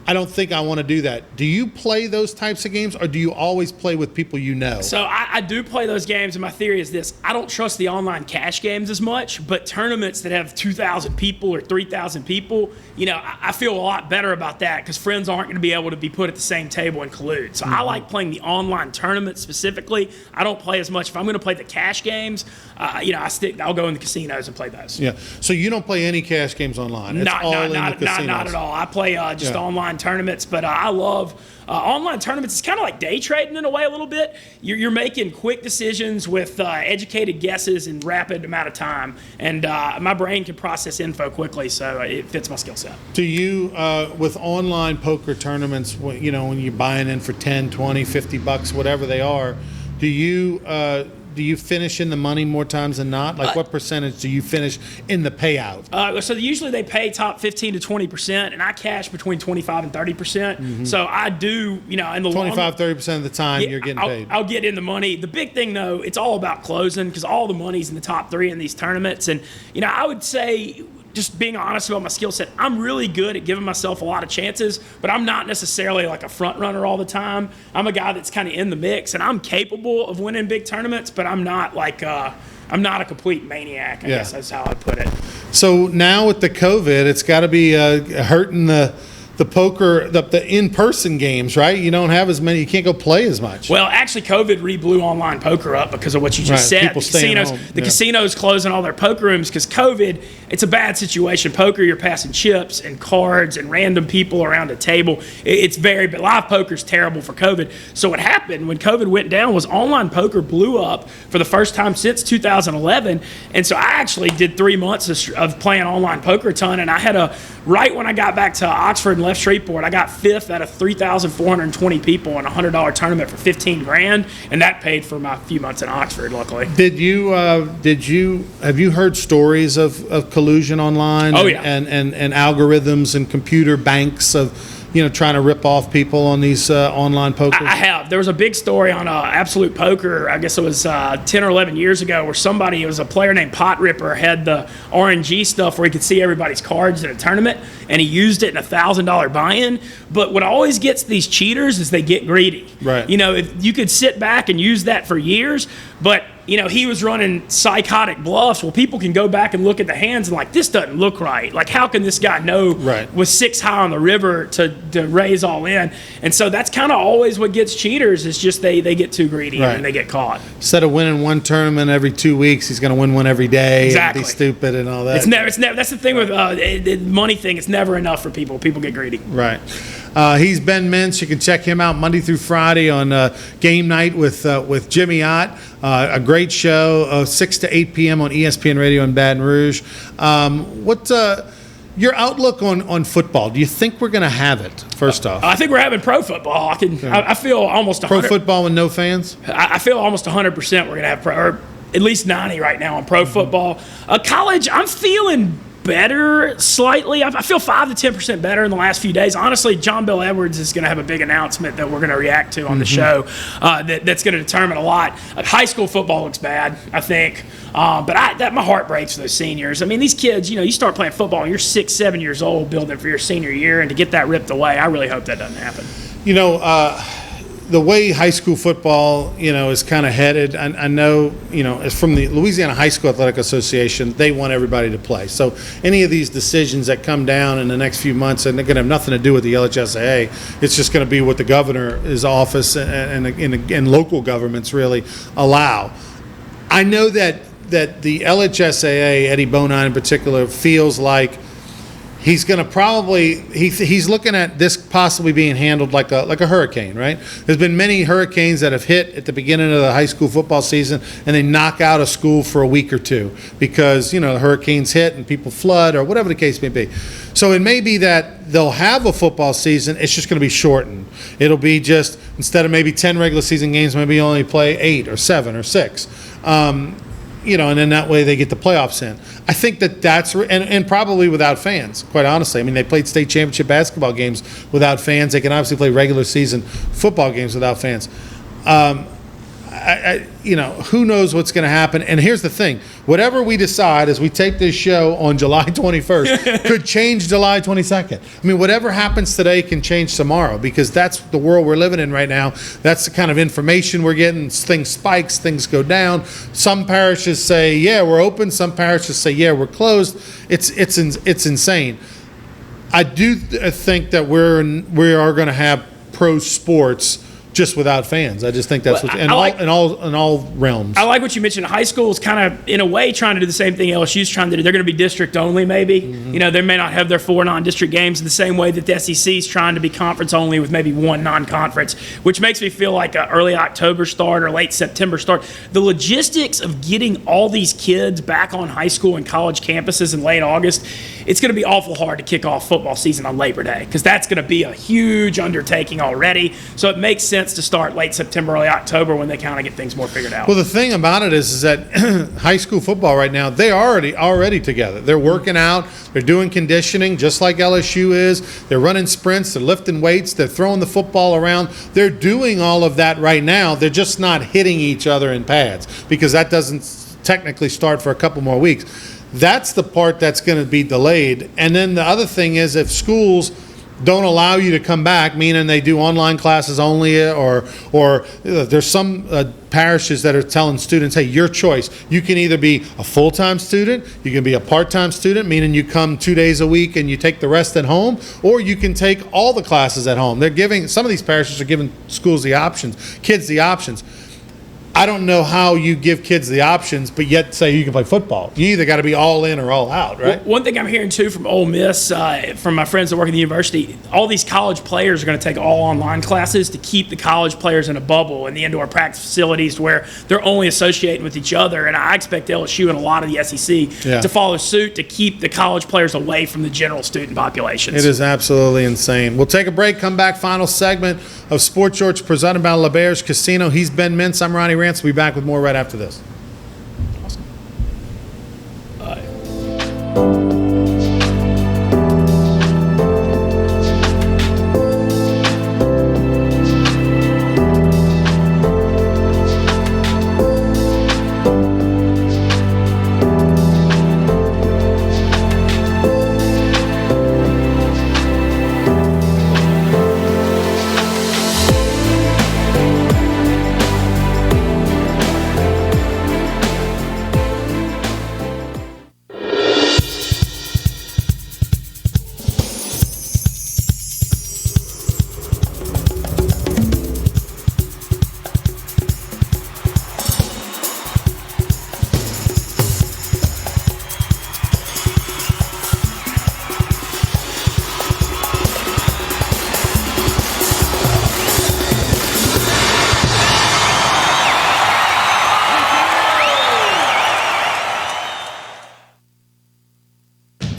I don't think I want to do that. Do you play those types of games, or do you always play with people you know? So I do play those games, and my theory is this. I don't trust the online cash games as much, but tournaments that have 2,000 people or 3,000 people, I feel a lot better about that because friends aren't going to be able to be put at the same table and collude. So I like playing the online tournaments specifically. I don't play as much. If I'm going to play the cash games, I'll go in the casinos and play those. Yeah. So you don't play any cash games online? It's not at all. I play just online tournaments, but I love online tournaments. It's kind of like day trading in a way a little bit. You're making quick decisions with educated guesses in rapid amount of time, and my brain can process info quickly, so it fits my skill set. Do you, with online poker tournaments, when you're buying in for 10, 20, 50 bucks, whatever they are, do you finish in the money more times than not? Like what percentage do you finish in the payout? So usually they pay top 15 to 20%, and I cash between 25 and 30%. So I do, in the 25, 30% of the time you're getting paid. I'll get in the money. The big thing, though, it's all about closing because all the money's in the top 3 in these tournaments. And, I would say, just being honest about my skill set, I'm really good at giving myself a lot of chances, but I'm not necessarily like a front runner all the time. I'm a guy that's kind of in the mix, and I'm capable of winning big tournaments, but I'm not like I'm not a complete maniac. I guess that's how I'd put it. So now with the COVID, it's got to be hurting the poker, the in-person games, right? You don't have as many. You can't go play as much. Well, actually, COVID re-blew online poker up because of what you just said. People staying home. The casinos closing all their poker rooms because COVID. It's a bad situation. Poker, you're passing chips and cards and random people around a table. It's very bad. Live poker is terrible for COVID. So what happened when COVID went down was online poker blew up for the first time since 2011. And so I actually did 3 months of playing online poker a ton, and I had right when I got back to Oxford and left Shreveport, I got 5th out of 3,420 people in a $100 tournament for $15,000, and that paid for my few months in Oxford, luckily. Have you heard stories of collusion online? Oh, yeah. And algorithms and computer banks of trying to rip off people on these online poker? I have. There was a big story on Absolute Poker, I guess it was 10 or 11 years ago, where it was a player named Pot Ripper, had the RNG stuff where he could see everybody's cards in a tournament, and he used it in a $1,000 buy-in. But what always gets these cheaters is they get greedy. Right. If you could sit back and use that for years, but he was running psychotic bluffs. Well, people can go back and look at the hands and this doesn't look right. Like, how can this guy know with 6 high on the river to raise all in? And so that's kind of always what gets cheaters is just they get too greedy and they get caught. Instead of winning one tournament every 2 weeks, he's going to win one every day. Exactly. And be stupid and all that. It's never. That's the thing with the money thing. It's never enough for people. People get greedy. Right. He's Ben Mintz. You can check him out Monday through Friday on Game Night with Jimmy Ott. A great show, 6 to 8 p.m. on ESPN Radio in Baton Rouge. What's your outlook on football? Do you think we're going to have it, first off? I think we're having pro football. I feel almost 100%. Pro football with no fans? I feel almost 100% we're going to have pro, or at least 90 right now on pro football. College, I'm feeling better slightly. I feel 5 to 10% better in the last few days. Honestly, John Bill Edwards is going to have a big announcement that we're going to react to on the show that's going to determine a lot. High school football looks bad, I think. But my heart breaks for those seniors. I mean, these kids, you start playing football and you're 6, 7 years old building for your senior year, and to get that ripped away, I really hope that doesn't happen. The way high school football, is kind of headed, I know, it's from the Louisiana High School Athletic Association, they want everybody to play. So any of these decisions that come down in the next few months, and they're going to have nothing to do with the LHSAA, it's just going to be what the governor's office and local governments really allow. I know that the LHSAA, Eddie Bonine in particular, feels like he's going to probably he's looking at this possibly being handled like a hurricane, right? There's been many hurricanes that have hit at the beginning of the high school football season, and they knock out a school for a week or two because the hurricanes hit and people flood or whatever the case may be. So it may be that they'll have a football season, it's just going to be shortened. It'll be just, instead of maybe 10 regular season games, maybe only play 8 or 7 or 6. And then that way they get the playoffs in. I think that's and probably without fans, quite honestly. I mean, they played state championship basketball games without fans. They can obviously play regular season football games without fans. Who knows what's going to happen? And here's the thing: whatever we decide as we tape this show on July 21st could change July 22nd. I mean, whatever happens today can change tomorrow, because that's the world we're living in right now. That's the kind of information we're getting. Things spikes, things go down. Some parishes say, yeah, we're open. Some parishes say, yeah, we're closed. It's insane. I do think that we are going to have pro sports just without fans. I just think that's in all realms. I like what you mentioned. High school is kind of, in a way, trying to do the same thing LSU's trying to do. They're going to be district only, maybe. Mm-hmm. They may not have their 4 non-district games in the same way that the SEC is trying to be conference only with maybe 1 non-conference, which makes me feel like an early October start or late September start. The logistics of getting all these kids back on high school and college campuses in late August, it's going to be awful hard to kick off football season on Labor Day, because that's going to be a huge undertaking already. So it makes sense to start late September, early October, when they kind of get things more figured out. Well, the thing about it is that high school football right now, they are already together. They're working out. They're doing conditioning just like LSU is. They're running sprints. They're lifting weights. They're throwing the football around. They're doing all of that right now. They're just not hitting each other in pads, because that doesn't technically start for a couple more weeks. That's the part that's going to be delayed. And then the other thing is, if schools don't allow you to come back, meaning they do online classes only, or there's some parishes that are telling students, hey, your choice. You can either be a full-time student, you can be a part-time student, meaning you come 2 days a week and you take the rest at home, or you can take all the classes at home. Some of these parishes are giving kids the options. I don't know how you give kids the options, but yet say you can play football. You either got to be all in or all out, right? One thing I'm hearing, too, from Ole Miss, from my friends that work at the university, all these college players are going to take all online classes to keep the college players in a bubble in the indoor practice facilities to where they're only associating with each other. And I expect LSU and a lot of the SEC to follow suit to keep the college players away from the general student populations. It is absolutely insane. We'll take a break, come back, final segment of Sports Shorts presented by LeBear's Casino. He's Ben Mintz. I'm Ronnie Rance. We'll be back with more right after this.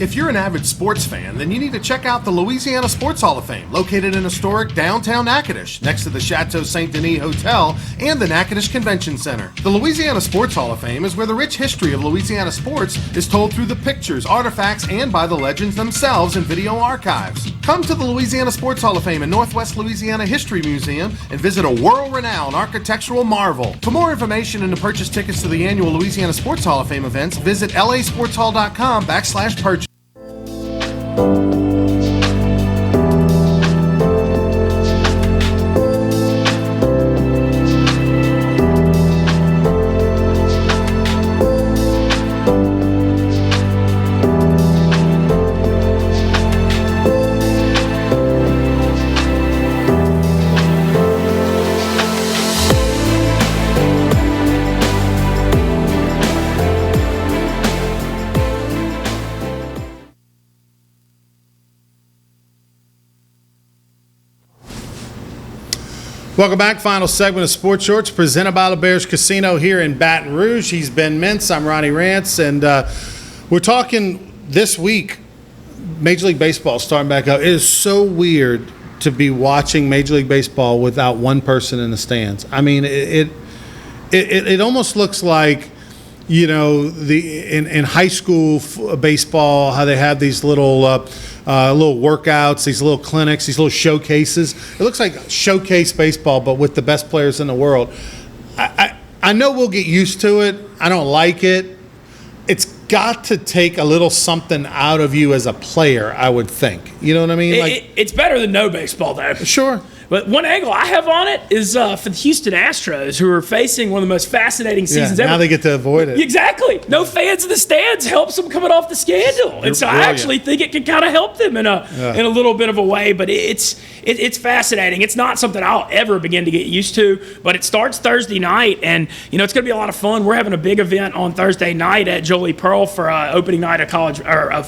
If you're an avid sports fan, then you need to check out the Louisiana Sports Hall of Fame, located in historic downtown Natchitoches, next to the Chateau Saint Denis Hotel and the Natchitoches Convention Center. The Louisiana Sports Hall of Fame is where the rich history of Louisiana sports is told through the pictures, artifacts, and by the legends themselves in video archives. Come to the Louisiana Sports Hall of Fame and Northwest Louisiana History Museum and visit a world-renowned architectural marvel. For more information and to purchase tickets to the annual Louisiana Sports Hall of Fame events, visit lasportshall.com/purchase. Welcome back. Final segment of Sports Shorts presented by LeBear's Casino here in Baton Rouge. He's Ben Mintz. I'm Ronnie Rance. And we're talking this week, Major League Baseball starting back up. It is so weird to be watching Major League Baseball without one person in the stands. I mean, it almost looks like, you know, in high school baseball, how they have these little workouts, these little clinics, these little showcases. It looks like showcase baseball, but with the best players in the world. I know we'll get used to it. I don't like it. It's got to take a little something out of you as a player, I would think. You know what I mean? It's better than no baseball, though. Sure. But one angle I have on it is for the Houston Astros, who are facing one of the most fascinating seasons ever. Now they get to avoid it. Exactly. No fans in the stands helps them coming off the scandal. And so I actually think it can kind of help them in a little bit of a way. But it's fascinating. It's not something I'll ever begin to get used to. But it starts Thursday night, and you know it's going to be a lot of fun. We're having a big event on Thursday night at Jolie Pearl for opening night of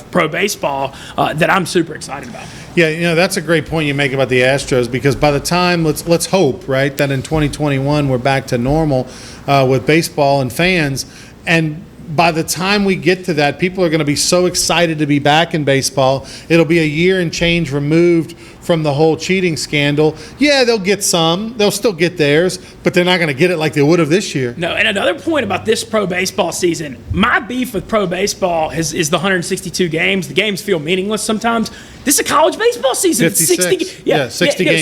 pro baseball that I'm super excited about. Yeah, you know, that's a great point you make about the Astros, because by the time, let's hope, right, that in 2021 we're back to normal with baseball and fans, and by the time we get to that, people are going to be so excited to be back in baseball. It'll be a year and change removed from the whole cheating scandal. Yeah, they'll get some. They'll still get theirs, but they're not going to get it like they would have this year. No, and another point about this pro baseball season, my beef with pro baseball is the 162 games. The games feel meaningless sometimes. This is a college baseball season. 56. 60 games.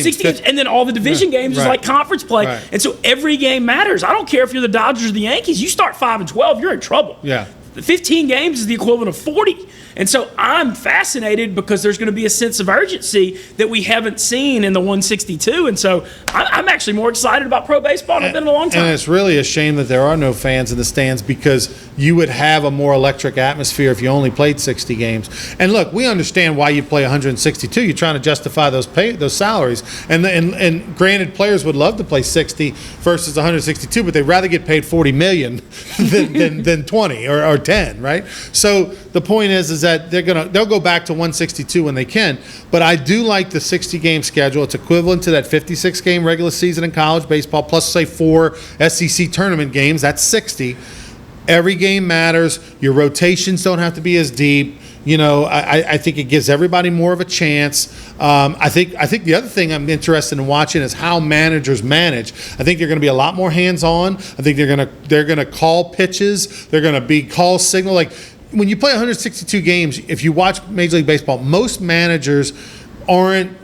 60 games. And then all the division games is like conference play. Right. And so every game matters. I don't care if you're the Dodgers or the Yankees. You start 5-12, you're in trouble. Yeah. 15 games is the equivalent of 40. And so I'm fascinated because there's going to be a sense of urgency that we haven't seen in the 162. And so I'm actually more excited about pro baseball than I've been in a long time. And it's really a shame that there are no fans in the stands, because you would have a more electric atmosphere if you only played 60 games. And look, we understand why you play 162. You're trying to justify those salaries. And granted, players would love to play 60 versus 162, but they'd rather get paid $40 million than 20 or 10, right? So the point is that they'll go back to 162 when they can. But I do like the 60-game schedule. It's equivalent to that 56-game regular season in college baseball, plus say 4 SEC tournament games. That's 60. Every game matters. Your rotations don't have to be as deep. You know, I think it gives everybody more of a chance. I think the other thing I'm interested in watching is how managers manage. I think they're going to be a lot more hands-on. I think they're going to call pitches. They're going to be call signal. Like when you play 162 games, if you watch Major League Baseball, most managers aren't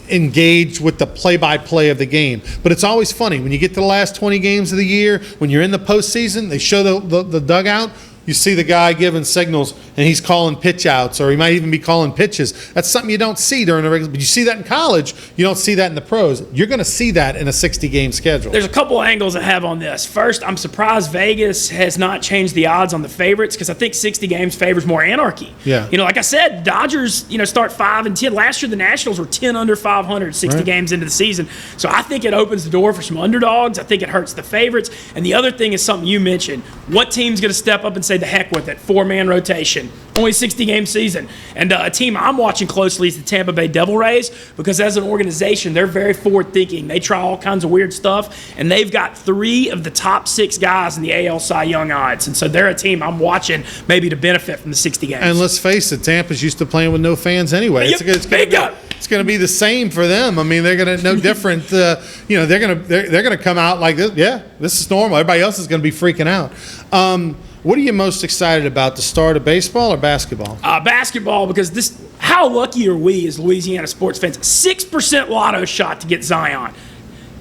engaged with the play-by-play of the game. But it's always funny when you get to the last 20 games of the year, when you're in the postseason, they show the dugout. You see the guy giving signals, and he's calling pitch outs, or he might even be calling pitches. That's something you don't see during the regular. But you see that in college. You don't see that in the pros. You're going to see that in a 60-game schedule. There's a couple angles I have on this. First, I'm surprised Vegas has not changed the odds on the favorites, because I think 60 games favors more anarchy. Yeah. You know, like I said, Dodgers, start 5-10. Last year, the Nationals were 10 under 500, 60 games into the season. So I think it opens the door for some underdogs. I think it hurts the favorites. And the other thing is something you mentioned. What team's going to step up and say the heck with it. 4-man rotation. Only 60-game season. And a team I'm watching closely is the Tampa Bay Devil Rays, because as an organization, they're very forward-thinking. They try all kinds of weird stuff, and they've got 3 of the top 6 guys in the AL Cy Young odds. And so they're a team I'm watching maybe to benefit from the 60 games. And let's face it, Tampa's used to playing with no fans anyway. Yep, It's going to be the same for them. I mean, they're going to no different. They're going to come out like this. Yeah, this is normal. Everybody else is going to be freaking out. What are you most excited about, the start of baseball or basketball? Basketball, because how lucky are we as Louisiana sports fans? 6% lotto shot to get Zion.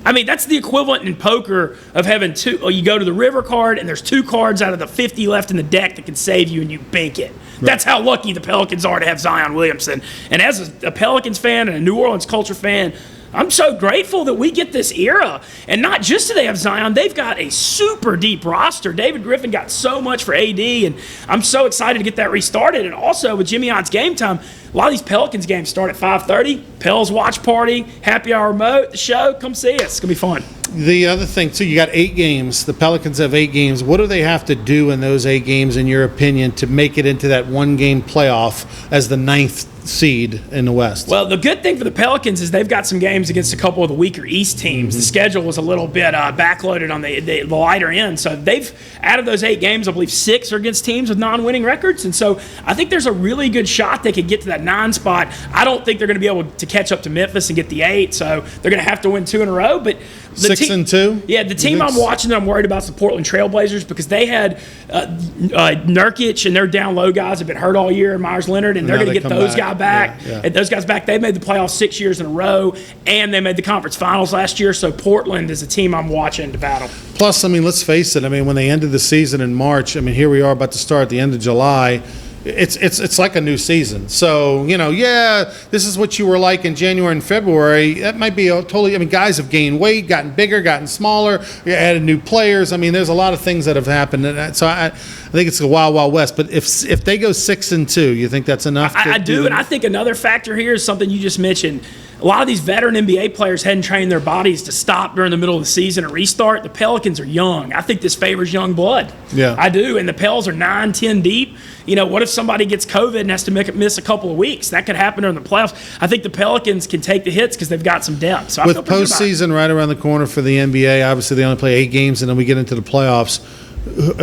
I mean, that's the equivalent in poker of having you go to the river card and there's 2 cards out of the 50 left in the deck that can save you and you bank it. Right. That's how lucky the Pelicans are to have Zion Williamson. And as a Pelicans fan and a New Orleans culture fan, I'm so grateful that we get this era. And not just do they have Zion, they've got a super deep roster. David Griffin got so much for AD, and I'm so excited to get that restarted. And also with Jimmy Ott's Game Time, a lot of these Pelicans games start at 5:30. Pels watch party, happy hour remote, the show. Come see us. It's going to be fun. The other thing, too, you got 8 games. The Pelicans have 8 games. What do they have to do in those 8 games, in your opinion, to make it into that 1-game playoff as the 9th seed in the West? Well, the good thing for the Pelicans is they've got some games against a couple of the weaker East teams. The schedule was a little bit backloaded on the lighter end. So they've, out of those 8 games, I believe 6 are against teams with non-winning records. And so I think there's a really good shot they could get to that 9 spot. I don't think they're going to be able to catch up to Memphis and get the 8. So they're going to have to win 2 in a row. But 6-2? Yeah, the team I'm watching that I'm worried about is the Portland Trailblazers, because they had Nurkic and their down low guys have been hurt all year, and Myers Leonard, and they're going to get those guys back. Yeah. And those guys back. They made the playoffs 6 years in a row, and they made the conference finals last year. So Portland is a team I'm watching to battle. Plus, I mean, let's face it. I mean, when they ended the season in March, I mean, here we are about to start at the end of July. It's like a new season. So, this is what you were like in January and February. That might be totally, I mean, guys have gained weight, gotten bigger, gotten smaller, added new players. I mean, there's a lot of things that have happened. And so I think it's a wild, wild west. But if they go 6-2, you think that's enough? I do, and I think another factor here is something you just mentioned. A lot of these veteran NBA players hadn't trained their bodies to stop during the middle of the season and restart. The Pelicans are young. I think this favors young blood. Yeah. I do, and the Pels are 9-10 deep. What if somebody gets COVID and has to miss a couple of weeks? That could happen during the playoffs. I think the Pelicans can take the hits because they've got some depth. So with postseason right around the corner for the NBA, obviously they only play 8 games, and then we get into the playoffs.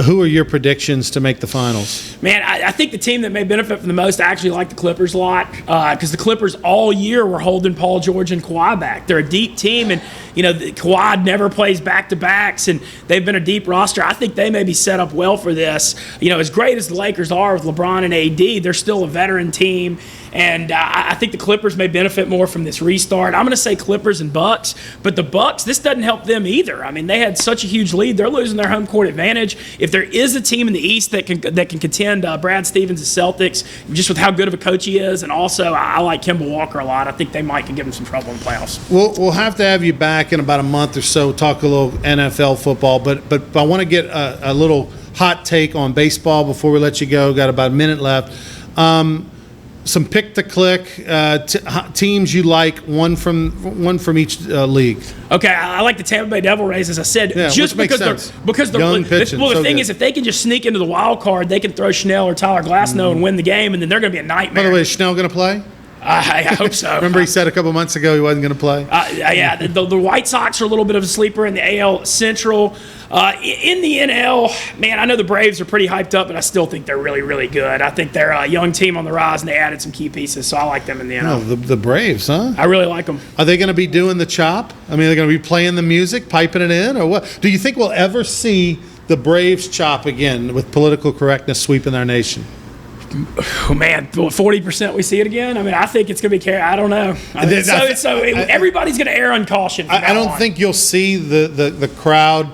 Who are your predictions to make the finals? Man, I think the team that may benefit from the most, I actually like the Clippers a lot, because the Clippers all year were holding Paul George and Kawhi back. They're a deep team, and Kawhi never plays back-to-backs, and they've been a deep roster. I think they may be set up well for this. As great as the Lakers are with LeBron and AD, they're still a veteran team. And I think the Clippers may benefit more from this restart. I'm going to say Clippers and Bucks, but the Bucks, this doesn't help them either. I mean, they had such a huge lead; they're losing their home court advantage. If there is a team in the East that can contend, Brad Stevens' Celtics, just with how good of a coach he is, and also I like Kemba Walker a lot. I think they might give him some trouble in the playoffs. We'll have to have you back in about a month or so, talk a little NFL football, but I want to get a little hot take on baseball before we let you go. Got about a minute left. Some pick-to-click teams you like, one from each league. Okay, I like the Tampa Bay Devil Rays, as I said, just because they're young pitching. Well, the thing is, if they can just sneak into the wild card, they can throw Schnell or Tyler Glasnow and win the game, and then they're going to be a nightmare. By the way, is Schnell going to play? I hope so. Remember he said a couple months ago he wasn't going to play? Yeah, the White Sox are a little bit of a sleeper in the AL Central. In the NL, man, I know the Braves are pretty hyped up, but I still think they're really, really good. I think they're a young team on the rise, and they added some key pieces, so I like them in the NL. Oh, the Braves, huh? I really like them. Are they going to be doing the chop? I mean, they're going to be playing the music, piping it in, or what? Do you think we'll ever see the Braves chop again with political correctness sweeping our nation? Oh, man, 40% we see it again? I mean, I think it's going to be I don't know. Everybody's going to err on caution. I don't think you'll see the crowd.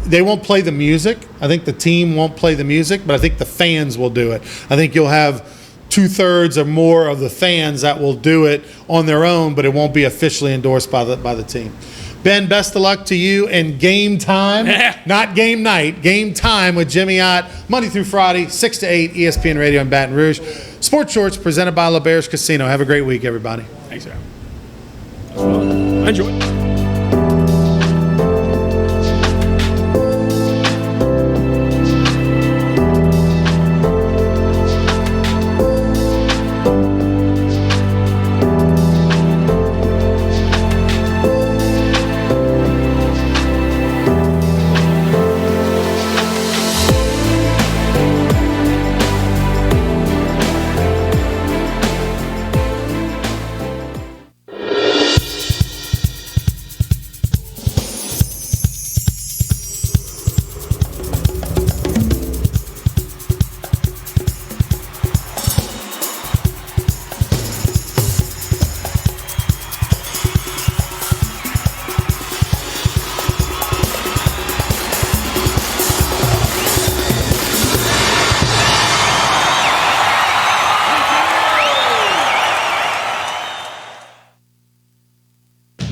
They won't play the music. I think the team won't play the music, but I think the fans will do it. I think you'll have 2/3 or more of the fans that will do it on their own, but it won't be officially endorsed by the team. Ben, best of luck to you in Game Time, not game night, Game Time with Jimmy Ott, Monday through Friday, 6 to 8, ESPN Radio in Baton Rouge. Sports Shorts presented by LeBears Casino. Have a great week, everybody. Thanks, sir. I enjoyed it.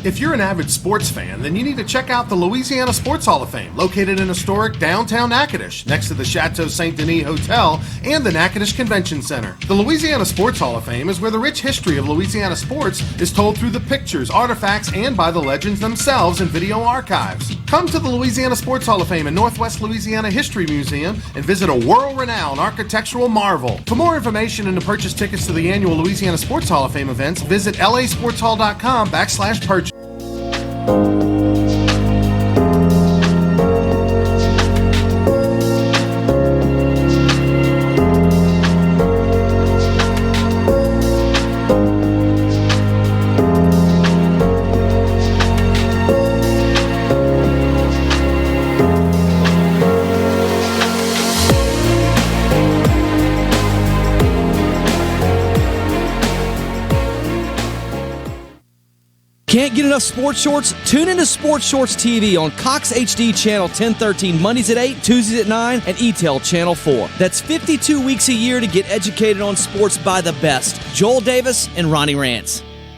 If you're an avid sports fan, then you need to check out the Louisiana Sports Hall of Fame, located in historic downtown Natchitoches, next to the Chateau Saint Denis Hotel and the Natchitoches Convention Center. The Louisiana Sports Hall of Fame is where the rich history of Louisiana sports is told through the pictures, artifacts, and by the legends themselves in video archives. Come to the Louisiana Sports Hall of Fame and Northwest Louisiana History Museum and visit a world-renowned architectural marvel. For more information and to purchase tickets to the annual Louisiana Sports Hall of Fame events, visit lasportshall.com/purchase. Can't get enough sports shorts? Tune into Sports Shorts TV on Cox HD Channel 1013 Mondays at 8, Tuesdays at 9, and ETEL Channel 4. That's 52 weeks a year to get educated on sports by the best. Joel Davis and Ronnie Rance.